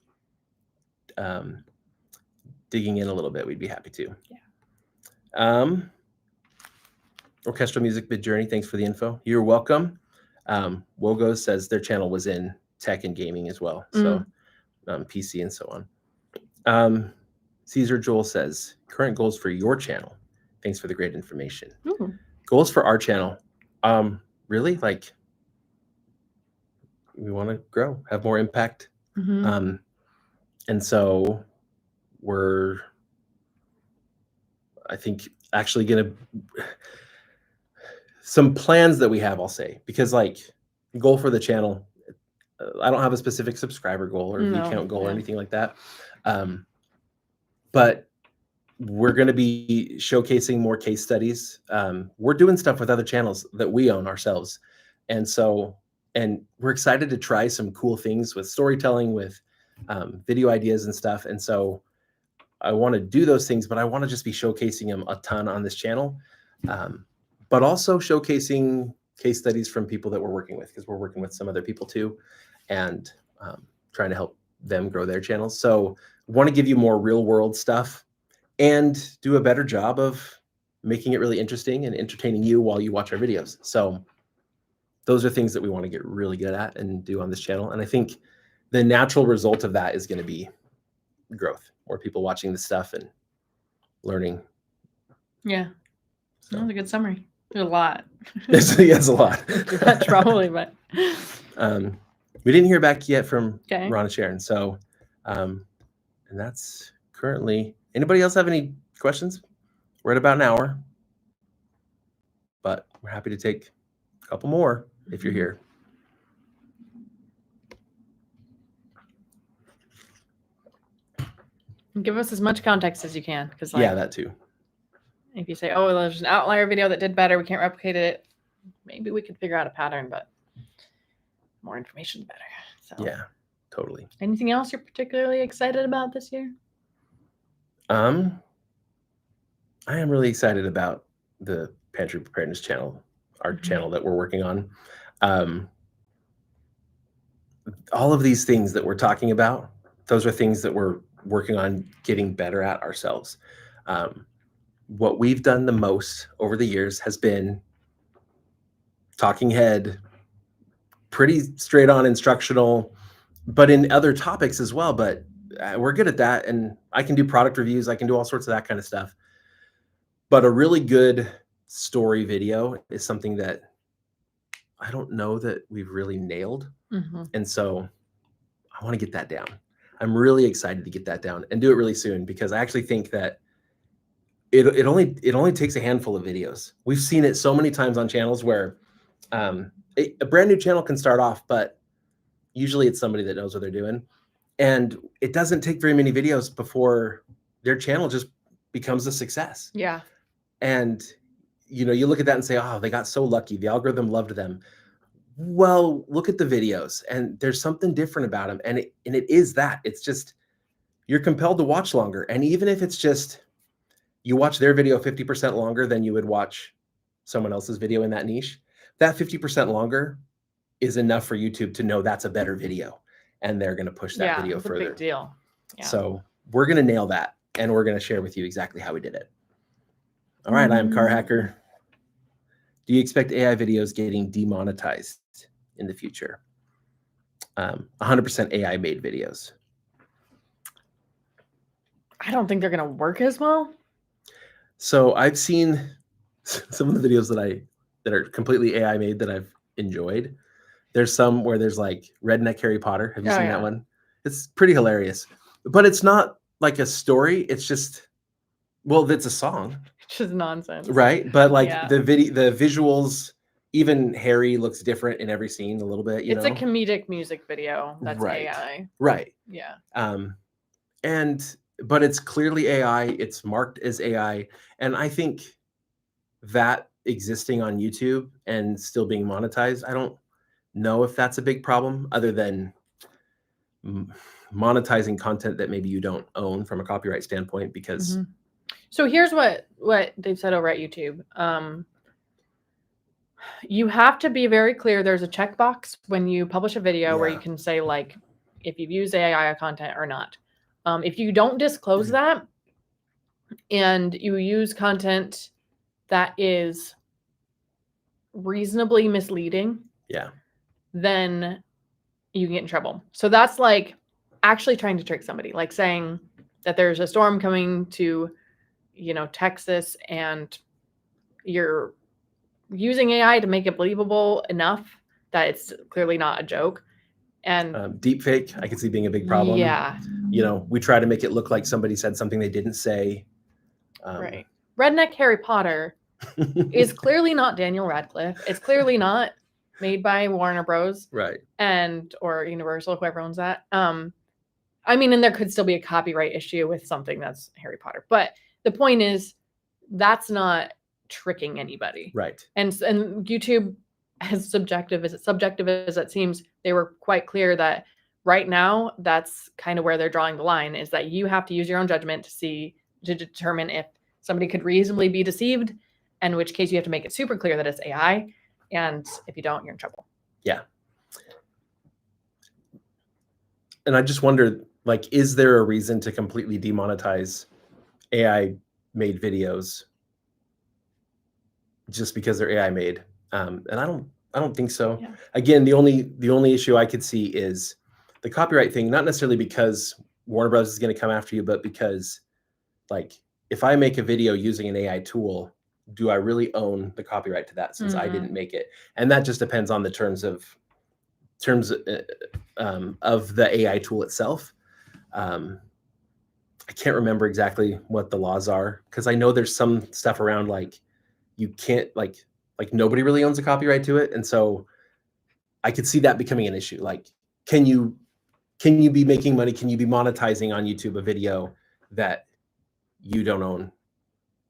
digging in a little bit, we'd be happy to. Yeah. Orchestral Music Mid Journey, thanks for the info. You're welcome. Wogo says their channel was in tech and gaming as well, so PC and so on. Caesar Joel says, current goals for your channel. Thanks for the great information. Goals for our channel. Really, like, we want to grow, have more impact. And so we're, I think, actually going to, some plans that we have, I'll say, because like goal for the channel, I don't have a specific subscriber goal or view count goal or anything like that. But we're going to be showcasing more case studies. We're doing stuff with other channels that we own ourselves. And so, and we're excited to try some cool things with storytelling, with video ideas and stuff. And so I want to do those things, but I want to just be showcasing them a ton on this channel. But also showcasing case studies from people that we're working with, because we're working with some other people too, and trying to help them grow their channels. So want to give you more real world stuff and do a better job of making it really interesting and entertaining you while you watch our videos. So those are things that we want to get really good at and do on this channel. And I think the natural result of that is going to be growth, more people watching this stuff and learning. Yeah. So. That was a good summary. There's a lot. Yes, a lot. Too much probably, but we didn't hear back yet from Ron and Sharon. So and that's currently, anybody else have any questions? We're at about an hour, but we're happy to take a couple more if you're here. Give us as much context as you can, because yeah, that too. If you say, oh, there's an outlier video that did better, we can't replicate it, maybe we could figure out a pattern, but more information better. So yeah, totally. Anything else you're particularly excited about this year? I am really excited about the Pantry Preparedness channel, our channel that we're working on. All of these things that we're talking about, those are things that we're working on getting better at ourselves. What we've done the most over the years has been talking head, pretty straight on instructional, but in other topics as well. But we're good at that. And I can do product reviews. I can do all sorts of that kind of stuff. But a really good story video is something that I don't know that we've really nailed. And so I want to get that down. I'm really excited to get that down and do it really soon, because I actually think that it only takes a handful of videos. We've seen it so many times on channels where a brand new channel can start off, but usually it's somebody that knows what they're doing. And it doesn't take very many videos before their channel just becomes a success. Yeah. And, you know, you look at that and say, oh, they got so lucky. The algorithm loved them. Well, look at the videos, and there's something different about them. And it is that. It's just, you're compelled to watch longer. And even if it's just, you watch their video 50% longer than you would watch someone else's video in that niche, that 50% longer is enough for YouTube to know that's a better video, and they're going to push that video further. Big deal. Yeah. So we're going to nail that, and we're going to share with you exactly how we did it. All right, I'm Car Hacker. Do you expect AI videos getting demonetized in the future? 100% AI made videos. I don't think they're going to work as well. So I've seen some of the videos that are completely AI made that I've enjoyed. There's some where there's like Redneck Harry Potter. Have you seen that one? It's pretty hilarious, but it's not like a story. It's just, well, it's a song. It's just nonsense. Right. But like the visuals, even Harry looks different in every scene a little bit, you know? It's a comedic music video. That's AI. Right. Yeah. But it's clearly AI. It's marked as AI. And I think that existing on YouTube and still being monetized, I don't know if that's a big problem, other than monetizing content that maybe you don't own from a copyright standpoint, because so here's what they've said over at YouTube. You have to be very clear. There's a checkbox when you publish a video where you can say, like, if you've used AI content or not. If you don't disclose that and you use content that is reasonably misleading, Yeah. then you can get in trouble. So that's like actually trying to trick somebody, like saying that there's a storm coming to, Texas, and you're using AI to make it believable enough that it's clearly not a joke. And Deep fake, I could see being a big problem. yeah, We try to make it look like somebody said something they didn't say. right. Redneck Harry Potter is clearly not Daniel Radcliffe. It's clearly not made by Warner Bros. Right. Or Universal, whoever owns that. I mean, and there could still be a copyright issue with something that's Harry Potter. But the point is, that's not tricking anybody. Right. And YouTube, as subjective as it seems, they were quite clear that right now, that's kind of where they're drawing the line, is that you have to use your own judgment to determine if somebody could reasonably be deceived, in which case you have to make it super clear that it's AI. And if you don't, you're in trouble. Yeah. And I just wonder, like, is there a reason to completely demonetize AI made videos just because they're AI made? And I don't think so. Yeah. Again, the only issue I could see is the copyright thing, not necessarily because Warner Bros. Is going to come after you, but because, like, if I make a video using an AI tool, do I really own the copyright to that since I didn't make it? And that just depends on the terms of the AI tool itself. I can't remember exactly what the laws are, because I know there's some stuff around, like, you can't, like nobody really owns a copyright to it. And so I could see that becoming an issue. Like, can you be making money? Can you be monetizing on YouTube a video that you don't own?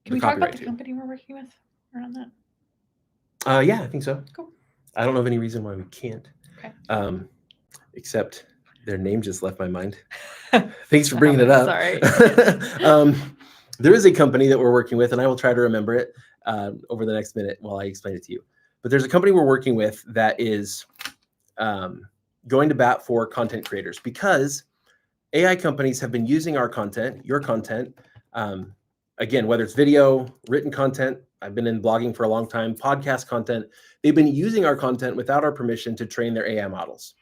Can we talk about the company we're working with around that? Yeah, I think so. Cool. I don't know of any reason why we can't. Okay. Except their name just left my mind. Thanks for bringing it up. Sorry. There is a company that we're working with, and I will try to remember it over the next minute while I explain it to you. But there's a company we're working with that is going to bat for content creators, because AI companies have been using our content, your content, again, whether it's video, written content. I've been in blogging for a long time, podcast content. They've been using our content without our permission to train their AI models.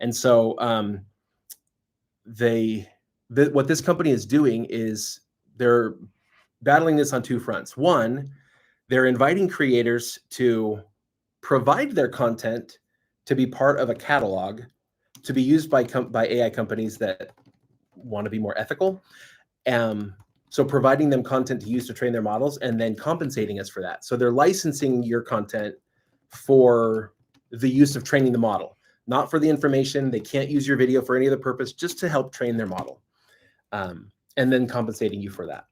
And so what this company is doing is they're battling this on two fronts. One, they're inviting creators to provide their content to be part of a catalog to be used by AI companies that want to be more ethical. So providing them content to use to train their models, and then compensating us for that. So they're licensing your content for the use of training the model, not for the information. They can't use your video for any other purpose, just to help train their model, and then compensating you for that.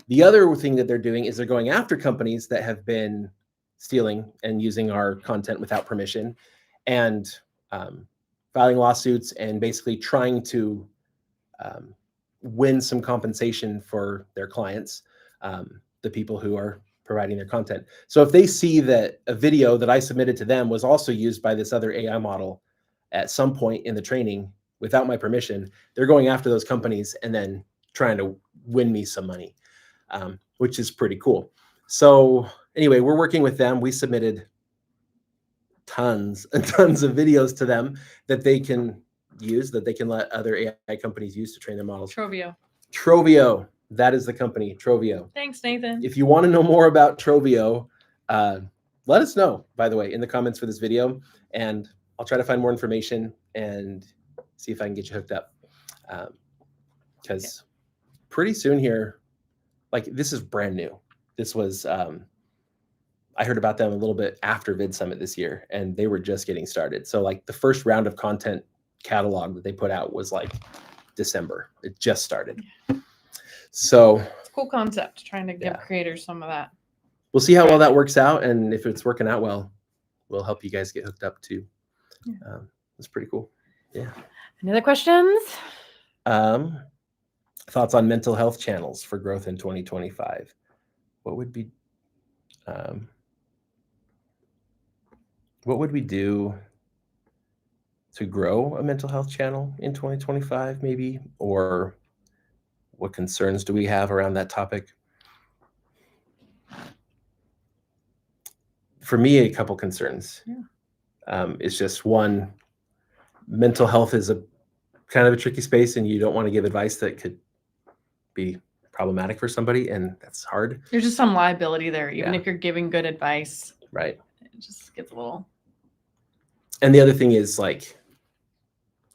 The other thing that they're doing is they're going after companies that have been stealing and using our content without permission, and filing lawsuits and basically trying to win some compensation for their clients, the people who are providing their content. So if they see that a video that I submitted to them was also used by this other AI model at some point in the training without my permission, they're going after those companies and then trying to win me some money, which is pretty cool. So anyway, we're working with them. We submitted tons and tons of videos to them that they can use, that they can let other AI companies use to train their models. Trovio, that is the company, Trovio. Thanks, Nathan. If you want to know more about Trovio, let us know, by the way, in the comments for this video, and I'll try to find more information and see if I can get you hooked up. Because pretty soon here, like, this is brand new. This was, I heard about them a little bit after Vid Summit this year, and they were just getting started. So like the first round of content catalog that they put out was like December. It just started. So it's a cool concept, trying to give creators some of that. We'll see how well that works out, and if it's working out well, we'll help you guys get hooked up too. That's pretty cool. Yeah. Any other questions? Thoughts on mental health channels for growth in 2025? What would we do to grow a mental health channel in 2025, maybe? Or what concerns do we have around that topic? for me, a couple concerns. It's just one, mental health is a kind of a tricky space, and you don't want to give advice that could be problematic for somebody, and that's hard. There's just some liability there, even Yeah. if you're giving good advice. Right. It just gets a little. And the other thing is, like,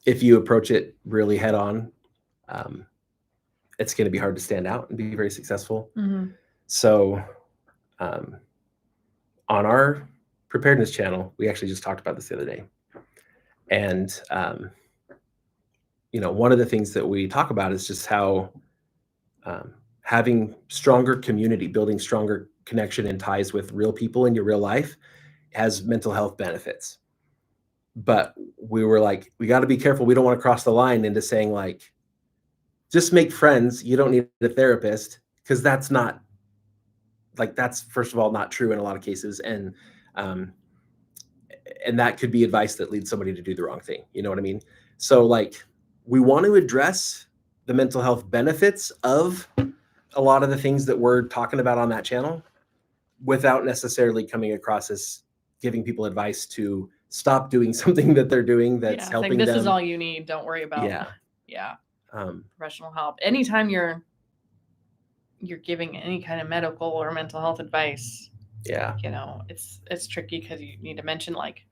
if you approach it really head on, it's going to be hard to stand out and be very successful. Mm-hmm. So on our preparedness channel, we actually just talked about this the other day. And, you know, one of the things that we talk about is just how having stronger community, building stronger connection and ties with real people in your real life has mental health benefits. But we were like, we got to be careful. We don't want to cross the line into saying, like, just make friends. You don't need a therapist, because that's not, like, that's first of all not true in a lot of cases, and that could be advice that leads somebody to do the wrong thing. You know what I mean? So, like, we want to address the mental health benefits of a lot of the things that we're talking about on that channel, without necessarily coming across as giving people advice to stop doing something that they're doing that's helping like, this them. is all you need. Don't worry about professional help. Anytime you're giving any kind of medical or mental health advice, you know, it's tricky, because you need to mention, like,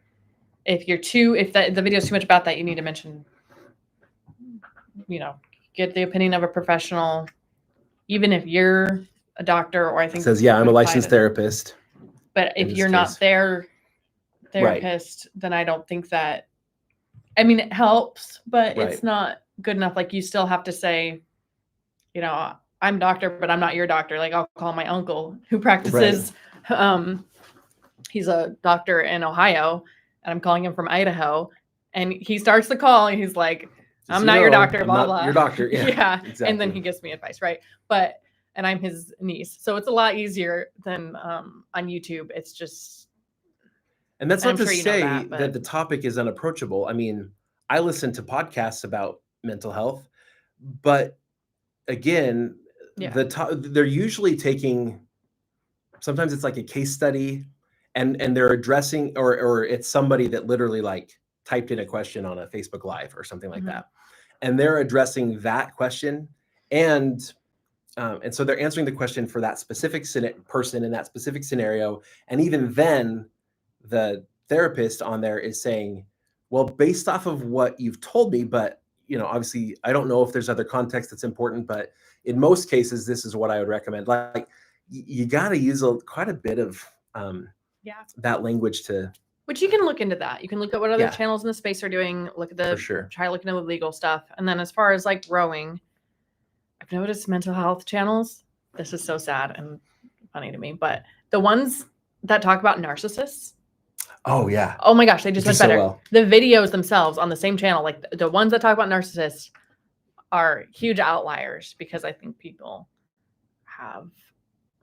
if the video is too much about that, you need to mention, you know, get the opinion of a professional, even if you're a doctor, or I think it says, I'm a licensed therapist. But if you're not their therapist, then I don't think that, I mean, it helps, but it's not good enough. Like, you still have to say, you know, I'm doctor, but I'm not your doctor. Like, I'll call my uncle who practices. He's a doctor in Ohio, and I'm calling him from Idaho. And he starts the call, and he's like, I'm not your doctor, blah, blah. Your doctor. Yeah. Exactly. And then he gives me advice. Right. And I'm his niece. So it's a lot easier than on YouTube. It's just. And that's not to say that the topic is unapproachable. I mean, I listen to podcasts about mental health, but again, they're usually taking, sometimes it's like a case study, and they're addressing, or it's somebody that literally, like, typed in a question on a Facebook Live or something like that, and they're addressing that question, and so they're answering the question for that specific person in that specific scenario. And even then, the therapist on there is saying, well, based off of what you've told me, but, you know, obviously I don't know if there's other context that's important, but in most cases, this is what I would recommend. Like, you got to use quite a bit of that language to. Which you can look into that. You can look at what other channels in the space are doing. Look at try looking at the legal stuff. And then as far as, like, growing, I've noticed mental health channels. This is so sad and funny to me, but the ones that talk about narcissists. Oh yeah. Oh my gosh, they just went better. So well. The videos themselves on the same channel, like the ones that talk about narcissists, are huge outliers, because I think people have,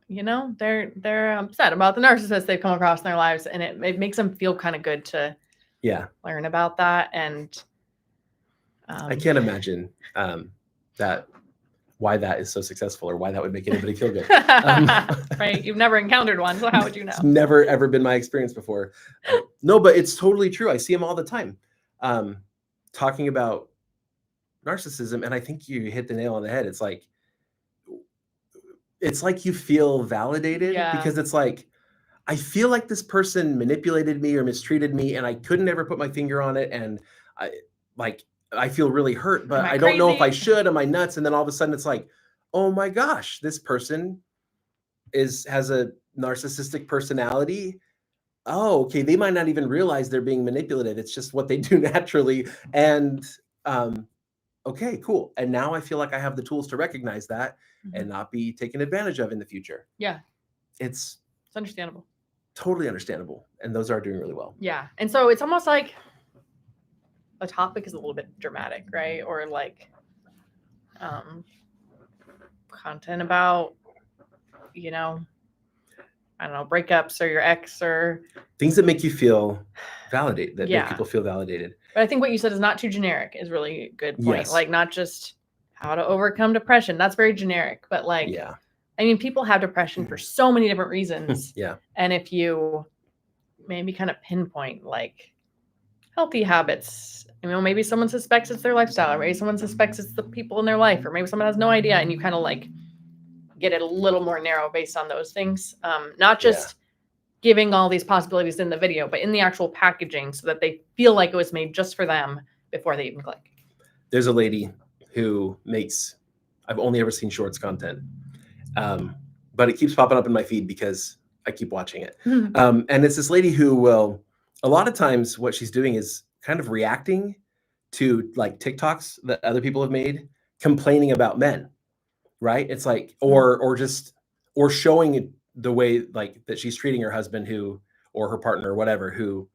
you know, they're upset about the narcissists they've come across in their lives, and it makes them feel kind of good to learn about that. And I can't imagine why that is so successful, or why that would make anybody feel good. Right. You've never encountered one, so how would you know? It's never, ever been my experience before. No, but it's totally true. I see them all the time talking about narcissism. And I think you hit the nail on the head. It's like you feel validated, because it's like, I feel like this person manipulated me or mistreated me, and I couldn't ever put my finger on it. And I feel really hurt, but I don't know if I should. Am I nuts? And then all of a sudden it's like, oh my gosh, this person has a narcissistic personality. Oh, okay. They might not even realize they're being manipulative. It's just what they do naturally. And okay, cool. And now I feel like I have the tools to recognize that and not be taken advantage of in the future. Yeah. It's understandable. Totally understandable. And those are doing really well. Yeah. And so it's almost like a topic is a little bit dramatic, right? Or like content about, you know, I don't know, breakups, or your ex, or things that make you feel validated, that make people feel validated. But I think what you said is not too generic is really a good point. Yes. Like, not just how to overcome depression. That's very generic, but like, I mean, people have depression for so many different reasons. Yeah. And if you maybe kind of pinpoint like healthy habits. You know, maybe someone suspects it's their lifestyle, or maybe someone suspects it's the people in their life, or maybe someone has no idea, and you kind of like get it a little more narrow based on those things. Not just giving all these possibilities in the video, but in the actual packaging so that they feel like it was made just for them before they even click. There's a lady who makes, I've only ever seen shorts content, but it keeps popping up in my feed because I keep watching it. And it's this lady who will, a lot of times what she's doing is kind of reacting to like TikToks that other people have made, complaining about men, right? It's like, or showing the way like that she's treating her husband or her partner or whatever, who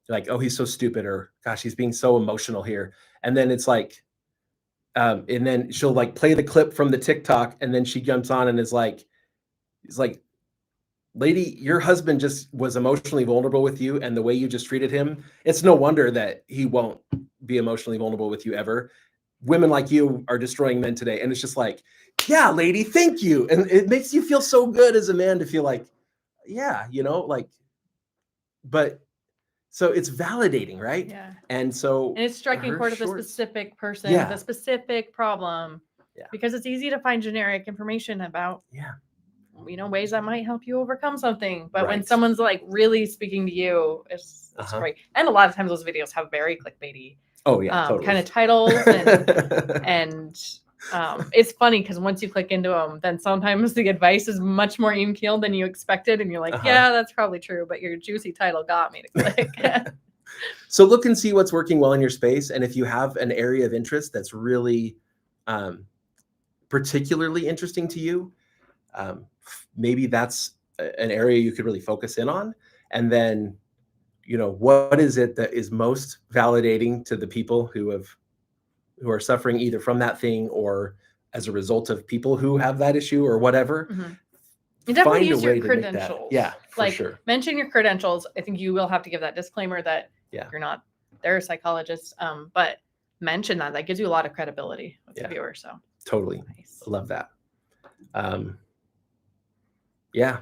like, oh, he's so stupid, or gosh, he's being so emotional here. And then it's like, and then she'll like play the clip from the TikTok, and then she jumps on and is like, lady, your husband just was emotionally vulnerable with you, and the way you just treated him, it's no wonder that he won't be emotionally vulnerable with you ever. Women like you are destroying men today. And it's just like, yeah, lady, thank you. And it makes you feel so good as a man to feel like, yeah, you know, like, but so it's validating, right? Yeah. And so it's striking chord with a specific person with a specific problem. Yeah. Because it's easy to find generic information about, you know, ways that might help you overcome something. But when someone's like really speaking to you, it's great. And a lot of times those videos have very clickbaity totally. Kind of titles and it's funny because once you click into them, then sometimes the advice is much more even keeled than you expected, and you're like, yeah, that's probably true, but your juicy title got me to click. So look and see what's working well in your space, and if you have an area of interest that's really particularly interesting to you, maybe that's an area you could really focus in on. And then, you know, what is it that is most validating to the people who are suffering either from that thing or as a result of people who have that issue or whatever. You definitely use your credentials. Yeah, for like, sure. Mention your credentials. I think you will have to give that disclaimer that you're not they're a psychologist, but mention that. That gives you a lot of credibility with the viewer. So totally. Nice. I love that. Yeah.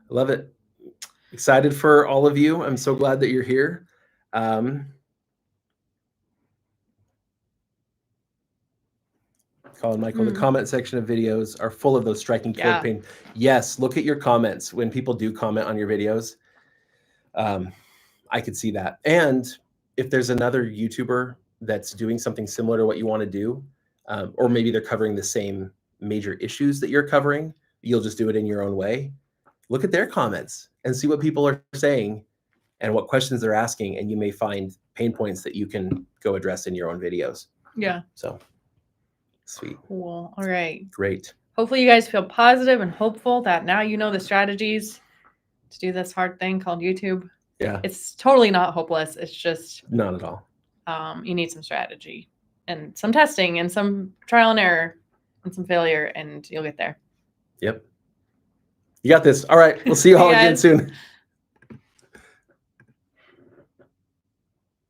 I love it. Excited for all of you. I'm so glad that you're here. Colin Michael, the comment section of videos are full of those striking chord pain. Yes, look at your comments when people do comment on your videos. I could see that. And if there's another YouTuber that's doing something similar to what you want to do, or maybe they're covering the same major issues that you're covering, you'll just do it in your own way. Look at their comments and see what people are saying and what questions they're asking, and you may find pain points that you can go address in your own videos. Yeah. So sweet. Cool. All right. Great. Hopefully you guys feel positive and hopeful that now you know the strategies to do this hard thing called YouTube. Yeah. It's totally not hopeless. It's just not at all. You need some strategy and some testing and some trial and error and some failure, and you'll get there. Yep. You got this. All right. We'll see you all again soon.